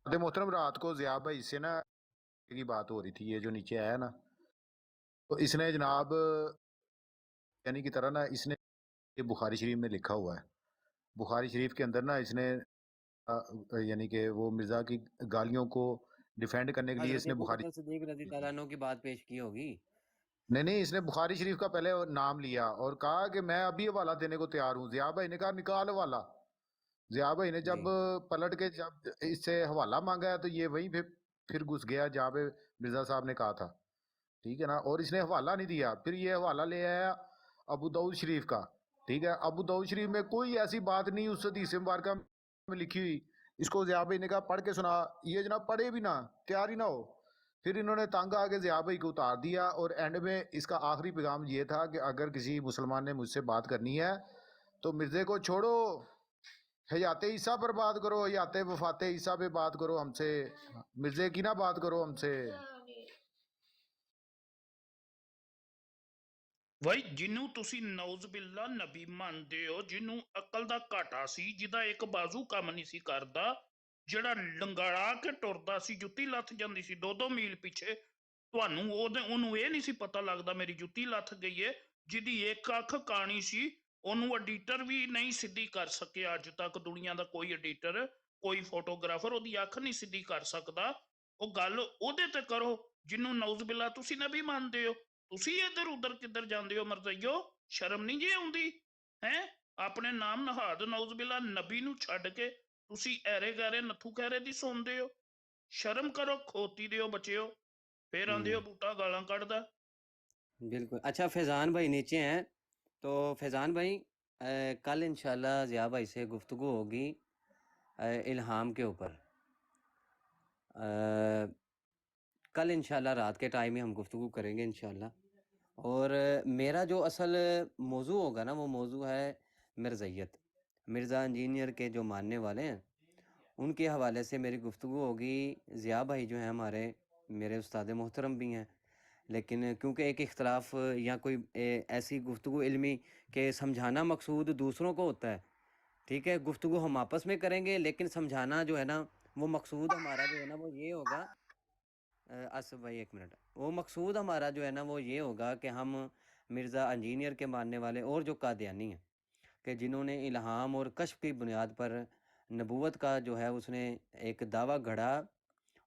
محترم رات کو ضیاء بھائی سے نا کی بات ہو رہی تھی، یہ جو نیچے آیا نا، تو اس نے جناب یعنی کی طرح نا اس نے یہ بخاری شریف میں لکھا ہوا ہے، بخاری شریف کے اندر نا اس نے یعنی کہ وہ مرزا کی گالیوں کو ڈیفینڈ کرنے کے لیے اس حضرت نے ابو بخاری بکر صدیق رضی اللہ عنہ کی بات پیش کی ہوگی۔ نہیں اس نے بخاری شریف کا پہلے نام لیا اور کہا کہ میں ابھی حوالہ دینے کو تیار ہوں۔ ضیاء بھائی نے کہا نکال حوالہ۔ ضیاء بھائی نے جب پلٹ کے جب اس سے حوالہ مانگا ہے تو یہ وہیں پھر گھس گیا جہاں پہ مرزا صاحب نے کہا تھا، ٹھیک ہے نا، اور اس نے حوالہ نہیں دیا، پھر یہ حوالہ لے آیا ابو داؤد شریف کا، ٹھیک ہے، ابو داؤد شریف میں کوئی ایسی بات نہیں اس حدیث مبارکہ میں لکھی ہوئی۔ اس کو ضیاء بھائی نے کہا پڑھ کے سنا، یہ جناب پڑھے بھی نہ، تیار ہی نہ ہو، پھر انہوں نے تنگ آ کے ضیاء بھائی کو اتار دیا، اور اینڈ میں اس کا آخری پیغام یہ تھا کہ اگر کسی مسلمان نے مجھ سے بات کرنی ہے تو مرزے کو چھوڑو، حیات عیسیٰ پر بات کرو، حیات وفات عیسیٰ پہ بات کرو ہم سے، مرزے کی نہ بات کرو ہم سے۔ ਬਈ ਜਿਹਨੂੰ ਤੁਸੀਂ ਨੌਜ਼ ਬਿੱਲਾ ਨਬੀ ਮੰਨਦੇ ਹੋ, ਜਿਹਨੂੰ ਅਕਲ ਦਾ ਘਾਟਾ ਸੀ, ਜਿਹਦਾ ਇੱਕ ਬਾਜ਼ੂ ਕੰਮ ਨਹੀਂ ਸੀ ਕਰਦਾ, ਜਿਹੜਾ ਲੰਗੜਾ ਕੇ ਟੁਰਦਾ ਸੀ, ਜੁੱਤੀ ਲੱਥ ਜਾਂਦੀ ਸੀ 2-2 ਮੀਲ ਪਿੱਛੇ, ਤੁਹਾਨੂੰ ਉਹਨੂੰ ਇਹ ਨਹੀਂ ਸੀ ਪਤਾ ਲੱਗਦਾ ਮੇਰੀ ਜੁੱਤੀ ਲੱਥ ਗਈ ਏ, ਜਿਹਦੀ ਇੱਕ ਅੱਖ ਕਾਣੀ ਸੀ, ਉਹਨੂੰ ਐਡੀਟਰ ਵੀ ਨਹੀਂ ਸਿੱਧੀ ਕਰ ਸਕਿਆ ਅੱਜ ਤੱਕ, ਦੁਨੀਆ ਦਾ ਕੋਈ ਐਡੀਟਰ, ਕੋਈ ਫੋਟੋਗ੍ਰਾਫਰ ਉਹਦੀ ਅੱਖ ਨਹੀਂ ਸਿੱਧੀ ਕਰ ਸਕਦਾ। ਉਹ ਗੱਲ ਉਹਦੇ ਤੇ ਕਰੋ ਜਿਹਨੂੰ ਨੌਜ਼ ਬਿੱਲਾ ਤੁਸੀਂ ਨਬੀ ਮੰਨਦੇ ਹੋ। ਤੁਸੀਂ ਇੱਧਰ ਉੱਧਰ ਕਿੱਧਰ ਜਾਂਦੇ ਹੋ ਮਰਜ਼ਈਓ, ਸ਼ਰਮ ਨਹੀਂ ਜੇ ਆਉਂਦੀ ਹੈ? ਆਪਣੇ ਨਾਮ ਨਹਾਦ ਨੌਜ਼ ਬਿੱਲਾ ਨਬੀ ਨੂੰ ਛੱਡ ਕੇ ਤੁਸੀਂ ਐਰੇ ਗੈਰੇ ਨੱਥੂ ਖੈਰੇ ਦੀ ਸੁਣਦੇ ਹੋ। ਸ਼ਰਮ ਕਰੋ, ਖੋਤੀ ਦਿਓ ਬੱਚਿਓ, ਫੇਰ ਆਂਦੇ ਹੋ ਬੂਟਾ ਗਾਲਾਂ ਕੱਢਦਾ। بالکل اچھا، فیضان بھائی نیچے ہیں، تو فیضان بھائی کل انشاءاللہ ضیاء بھائی سے گفتگو ہوگی الہام کے اوپر، کل انشاءاللہ رات کے ٹائم میں ہم گفتگو کریں گے انشاءاللہ، اور میرا جو اصل موضوع ہوگا نا وہ موضوع ہے مرزیت، مرزا انجینئر کے جو ماننے والے ہیں ان کے حوالے سے میری گفتگو ہوگی۔ ضیاء بھائی جو ہیں ہمارے میرے استاد محترم بھی ہیں، لیکن کیونکہ ایک اختلاف یا کوئی ایسی گفتگو علمی کہ سمجھانا مقصود دوسروں کو ہوتا ہے، ٹھیک ہے، گفتگو ہم آپس میں کریں گے لیکن سمجھانا جو ہے نا وہ مقصود ہمارا جو ہے نا وہ یہ ہوگا، آصف بھائی ایک منٹ، وہ مقصود ہمارا جو ہے نا وہ یہ ہوگا کہ ہم مرزا انجینئر کے ماننے والے اور جو قادیانی ہیں کہ جنہوں نے الہام اور کشف کی بنیاد پر نبوت کا جو ہے اس نے ایک دعویٰ گھڑا،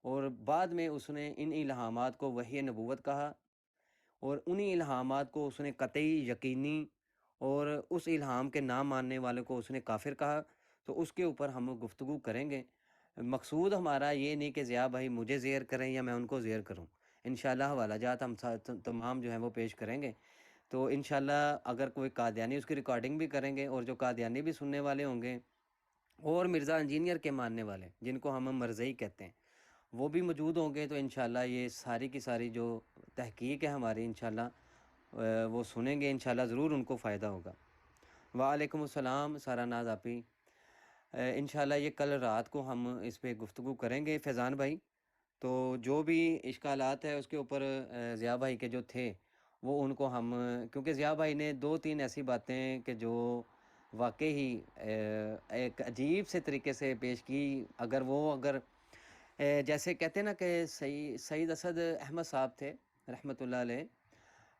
اور بعد میں اس نے ان الہامات کو وحی نبوت کہا، اور انہی الہامات کو اس نے قطعی یقینی، اور اس الہام کے نہ ماننے والے کو اس نے کافر کہا، تو اس کے اوپر ہم گفتگو کریں گے۔ مقصود ہمارا یہ نہیں کہ ضیاء بھائی مجھے زیر کریں یا میں ان کو زیر کروں، انشاءاللہ حوالہ جات ہم تمام جو ہیں وہ پیش کریں گے، تو انشاءاللہ اگر کوئی قادیانی اس کی ریکارڈنگ بھی کریں گے، اور جو قادیانی بھی سننے والے ہوں گے، اور مرزا انجینئر کے ماننے والے جن کو ہم مرزئی کہتے ہیں وہ بھی موجود ہوں گے، تو انشاءاللہ یہ ساری کی ساری جو تحقیق ہے ہماری انشاءاللہ وہ سنیں گے، انشاءاللہ ضرور ان کو فائدہ ہوگا۔ وعلیکم السلام سارا ناز آپی، انشاءاللہ یہ کل رات کو ہم اس پہ گفتگو کریں گے فیضان بھائی، تو جو بھی اشکالات ہے اس کے اوپر ضیاء بھائی کے جو تھے وہ ان کو ہم، کیونکہ ضیاء بھائی نے 2-3 ایسی باتیں کہ جو واقعی ہی ایک عجیب سے طریقے سے پیش کی، اگر جیسے کہتے ہیں نا کہ سعید اسد احمد صاحب تھے رحمۃ اللہ علیہ،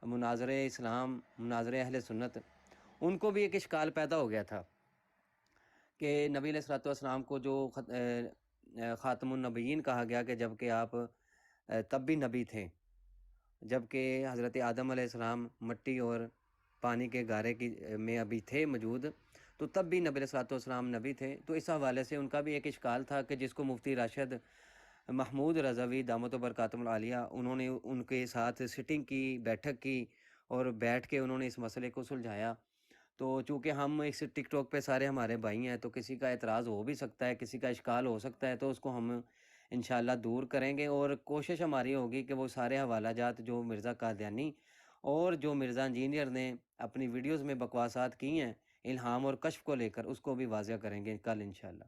مناظر اسلام، مناظر اہل سنت، ان کو بھی ایک اشکال پیدا ہو گیا تھا کہ نبی علیہ الصلوۃ والسلام کو جو خاتم النبیین کہا گیا کہ جب کہ آپ تب بھی نبی تھے، جب کہ حضرت آدم علیہ السلام مٹی اور پانی کے گارے میں ابھی تھے موجود، تو تب بھی نبی علیہ الصلوۃ والسلام نبی تھے، تو اس حوالے سے ان کا بھی ایک اشکال تھا کہ جس کو مفتی راشد محمود رضوی دامت و برکاتہم العالیہ انہوں نے ان کے ساتھ سٹنگ کی، بیٹھک کی، اور بیٹھ کے انہوں نے اس مسئلے کو سلجھایا، تو چونکہ ہم اس ٹک ٹاک پہ سارے ہمارے بھائی ہیں تو کسی کا اعتراض ہو بھی سکتا ہے، کسی کا اشکال ہو سکتا ہے، تو اس کو ہم انشاءاللہ دور کریں گے، اور کوشش ہماری ہوگی کہ وہ سارے حوالہ جات جو مرزا قادیانی اور جو مرزا انجینئر نے اپنی ویڈیوز میں بکواسات کی ہیں الہام اور کشف کو لے کر، اس کو بھی واضح کریں گے کل انشاءاللہ۔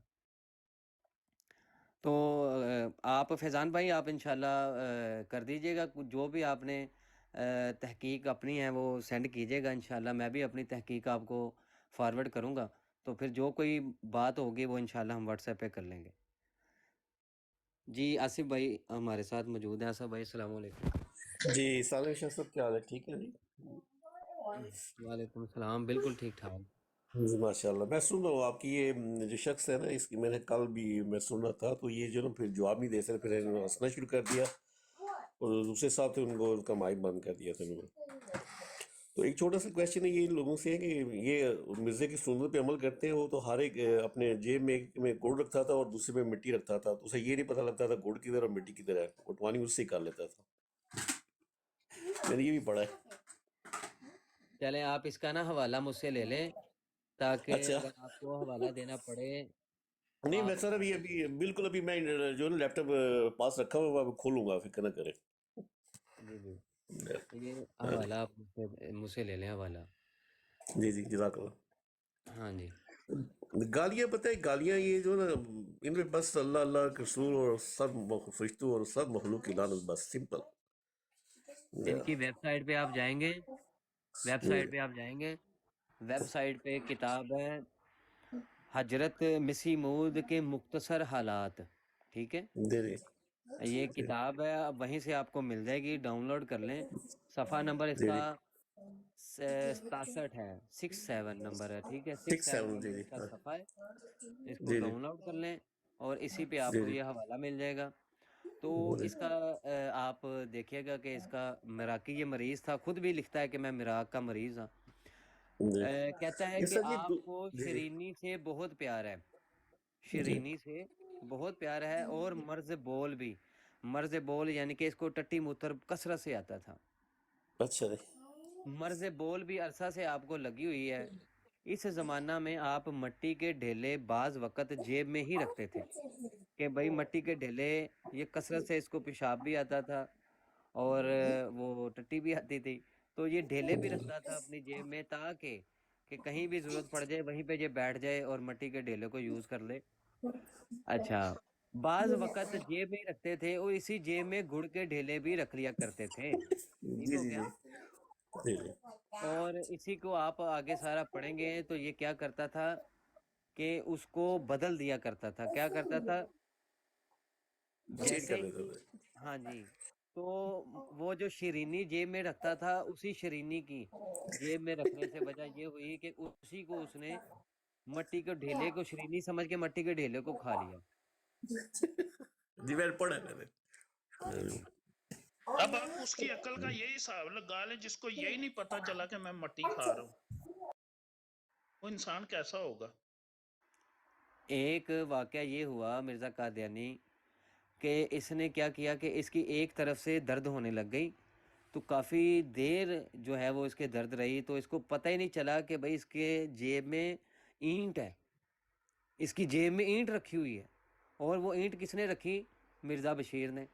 تو آپ فیضان بھائی آپ انشاءاللہ کر دیجئے گا، جو بھی آپ نے تحقیق اپنی ہے وہ سینڈ کیجئے گا انشاءاللہ، میں بھی اپنی تحقیق آپ کو فارورڈ کروں گا، تو پھر جو کوئی بات ہوگی وہ انشاءاللہ ہم واٹس ایپ پہ کر لیں گے۔ جی آصف بھائی ہمارے ساتھ موجود ہیں۔ آصف بھائی السلام علیکم۔ جی السلام علیکم صاحب، کیا حال ہے؟ ٹھیک ہے جی؟ وعلیکم السلام، بالکل ٹھیک ٹھاک۔ جی ماشاء اللہ، میں سن رہا ہوں آپ کی یہ جو شخص ہے نا، اس کی میں نے کل بھی میں سن رہا تھا، تو یہ جو نا پھر جواب نہیں دے سکتے، پھر انہوں نے ہنسنا شروع کر دیا، اور دوسرے صاحب تھے ان کو ان کا مائک بند کر دیا تھا انہوں نے۔ تو ایک چھوٹا سا کویشچن ہے یہ ان لوگوں سے ہے کہ یہ مرزے کی سنت پہ عمل کرتے ہیں، وہ تو ہر ایک اپنے جیب میں گڑ رکھتا تھا اور دوسرے میں مٹی رکھتا تھا، تو اسے یہ نہیں پتہ لگتا تھا گڑ کدھر اور مٹی کدھر ہے، اٹوانی اس سے ہی کر لیتا تھا، میں نے یہ بھی پڑھا ہے۔ چلیں آپ اس کا نا حوالہ مجھ سے لے لیں، تاکہ اچھا اگر آپ کو حوالہ دینا پڑے تو نہیں، میں آپ سر ابھی بالکل ابھی میں جو نا لیپ ٹاپ پاس رکھا ہوا ہے کھولوں گا، فکر نہ کریں۔ جی جی یہ حوالہ آپ مجھ سے لے لیں حوالہ۔ جی جی جزاک اللہ۔ ہاں جی گالیاں پتہ ہے، گالیاں یہ جو نا ان میں بس اللہ اللہ کے رسول اور سب فرشتوں اور سب مخلوق کی لعنت، بس سمپل۔ ان کی ویب سائٹ پہ آپ جائیں گے، ویب سائٹ پہ آپ جائیں گے، ویب سائٹ پہ کتاب ہے حضرت مسیح موعود کے مختصر حالات، ٹھیک ہے، جی جی یہ کتاب ہے، وہیں سے آپ کو مل جائے گی، ڈاؤن لوڈ کر لیں۔ صفحہ نمبر اس جی کا جی 67 ہے، 67 نمبر ہے، ٹھیک ہے، 67 6-7 جی نمبر جی اس کا صفحہ ہے، اس کو جی جی ڈاؤن لوڈ کر لیں، اور اسی پہ آپ جی کو جی یہ حوالہ مل جائے گا۔ تو اس کا آپ دیکھیے گا کہ اس کا مراقی یہ مریض تھا، خود بھی لکھتا ہے کہ میں مراق کا مریض ہوں۔ جی کہتا ہے یہ کہ سر آپ کو جی جی شرینی سے بہت پیار ہے، جی شرینی سے بہت پیار ہے، اور مرض بول بھی، مرض بول یعنی کہ اس کو ٹٹی موتر کثرت سے آتا تھا، اچھا جی مرض بول بھی عرصہ سے آپ کو لگی ہوئی ہے۔ اس زمانہ میں آپ مٹی کے ڈھیلے بعض وقت جیب میں ہی رکھتے تھے، کہ بھائی مٹی کے ڈھیلے، یہ کثرت سے اس کو پیشاب بھی آتا تھا اور وہ ٹٹی بھی آتی تھی، تو یہ ڈھیلے بھی رکھتا تھا اپنی جیب میں، تاکہ کہ کہیں بھی ضرورت پڑ جائے وہیں پہ یہ بیٹھ جائے اور مٹی کے ڈھیلے کو یوز کر لے۔ اچھا، بعض وقت جیب میں ہی رکھتے تھے، اور اسی جیب میں گڑ کے ڈھیلے بھی رکھ لیا کرتے تھے، ٹھیک جی ہو جی گیا۔ جی جی جی اور اسی کو آپ آگے سارا پڑھیں گے تو یہ کیا کرتا تھا کہ اس کو بدل دیا کرتا تھا، کیا کرتا تھا، چینج جیسے کر دیتا ہی، تھا۔ ہاں جی، تو وہ جو شرینی جیب میں رکھتا تھا، اسی شرینی کی جیب میں رکھنے سے وجہ یہ ہوئی کہ اسی کو اس نے مٹی کے ڈھیلے کو شرینی سمجھ کے مٹی کے ڈھیلے کو کھا لیا۔ جی میں نے پڑھا ہے، میں نے۔ ہاں جی اب آپ اس کی عقل کا یہی حساب لگا لیں، جس کو یہی نہیں پتا چلا کہ میں مٹی کھا رہا ہوں، وہ انسان کیسا ہوگا؟ ایک واقعہ یہ ہوا مرزا قادیانی کہ اس نے کیا کیا کہ اس کی ایک طرف سے درد ہونے لگ گئی، تو کافی دیر جو ہے وہ اس کے درد رہی، تو اس کو پتہ ہی نہیں چلا کہ بھائی اس کے جیب میں اینٹ ہے، اس کی جیب میں اینٹ رکھی ہوئی ہے، اور وہ اینٹ کس نے رکھی؟ مرزا بشیر نے،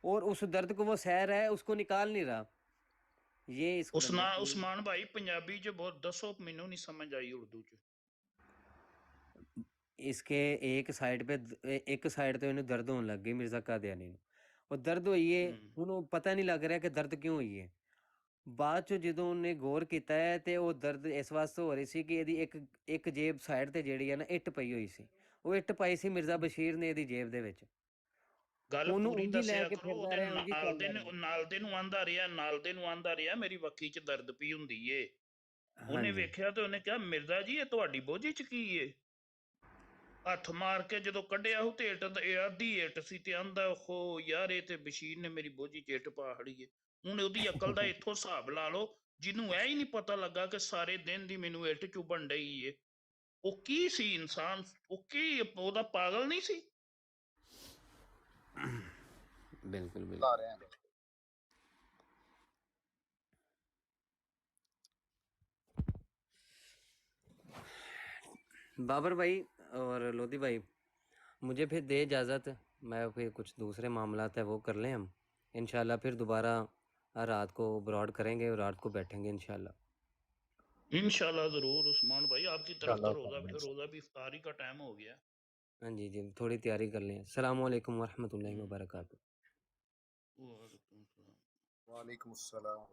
اور اس درد کو وہ سہ رہا ہے، اس کو نکال نہیں رہا۔ یہ اس بندے کی، عثمان بھائی پنجابی جو بہت دسو مینوں نہیں سمجھ آئی اردو چ۔ اس کے ایک سائڈ پہ ایک سائڈ تو انہوں درد ہونے لگ گئی مرزا قادیانی نے، اور درد ہوئی ہے، انہوں پتہ نہیں لگ رہا کہ درد کیوں ہوئی ہے۔ بعد چ جدوں انہیں غور کیتا ہے تے وہ درد اس واسطے ہو رہی سی کہ ایدی ایک جیب سائڈ تے جیڑی ہے نا اٹ پئی ہوئی سی، وہ اٹ پائی سی مرزا بشیر نے ایدی جیب دے وچ، گل ਉਹਨੂੰ پوری ਉਂਝ ਹੀ ਲੈ دسیا ਕੇ کرو، ਫਿਰਦਾ ਰਿਹਾ ਉਂਝ ਹੀ ਚੱਲਦਾ ਰਿਹਾ۔ ਨਾਲਦੇ ਨੂੰ ਆਂਦਾ ਰਿਹਾ ਮੇਰੀ ਵੱਖੀ ਚ ਦਰਦ ਪਈ ਹੁੰਦੀ ਏ। ਉਹਨੇ ਹਾਂਜੀ ਵੇਖਿਆ ਤੇ ਉਹਨੇ ਕਿਹਾ ਮਿਰਜ਼ਾ ਜੀ ਇਹ ਤੁਹਾਡੀ ਬੋਝੀ ਚ ਕੀ ਏ? ਹੱਥ ਮਾਰ ਕੇ ਜਦੋਂ ਕੱਢਿਆ ਉਹ ਤੇ ਇੱਟ ਅੱਧੀ ਇੱਟ ਸੀ, ਤੇ ਆਂਦਾ ਹੋ ਯਾਰ ਇਹ ਤੇ ਬਸ਼ੀਰ ਨੇ ਮੇਰੀ ਬੋਝੀ ਚ ਇੱਟ ਪਾ ਖੜੀ ਏ। ਹੁਣ ਉਹਦੀ ਅਕਲ ਦਾ ਇੱਥੋਂ ਹਿਸਾਬ ਲਾ ਲਓ, ਜਿਹਨੂੰ ਇਹ ਹੀ ਨਹੀਂ ਪਤਾ ਲੱਗਾ ਕਿ ਸਾਰੇ ਦਿਨ ਦੀ ਮੈਨੂੰ ਇੱਟ ਚੁਭਣ ਡਈ ਏ। ਉਹ ਕੀ ਸੀ ਇਨਸਾਨ? ਉਹ ਕੀ ਉਹਦਾ ਪਾਗਲ ਨਹੀਂ ਸੀ? بالکل آ بالکل۔ رہے ہیں بابر بھائی اور لودھی بھائی، مجھے پھر دے اجازت، मैं फिर कुछ दूसरे मामलात है वो कर लें हम, इंशाल्लाह फिर दोबारा रात को ब्रॉड करेंगे और रात को बैठेंगे इंशाल्लाह। इंशाल्लाह जरूर उस्मान भाई, आपकी तरफ तो रोजा भी इफ्तारी का टाइम हो गया। हाँ जी जी, थोड़ी तैयारी कर लें। अस्सलाम वालेकुम वरहमतुल्लाहि वबरकातुहू। वालेकुम सलाम। वालेकुम अस्सलाम।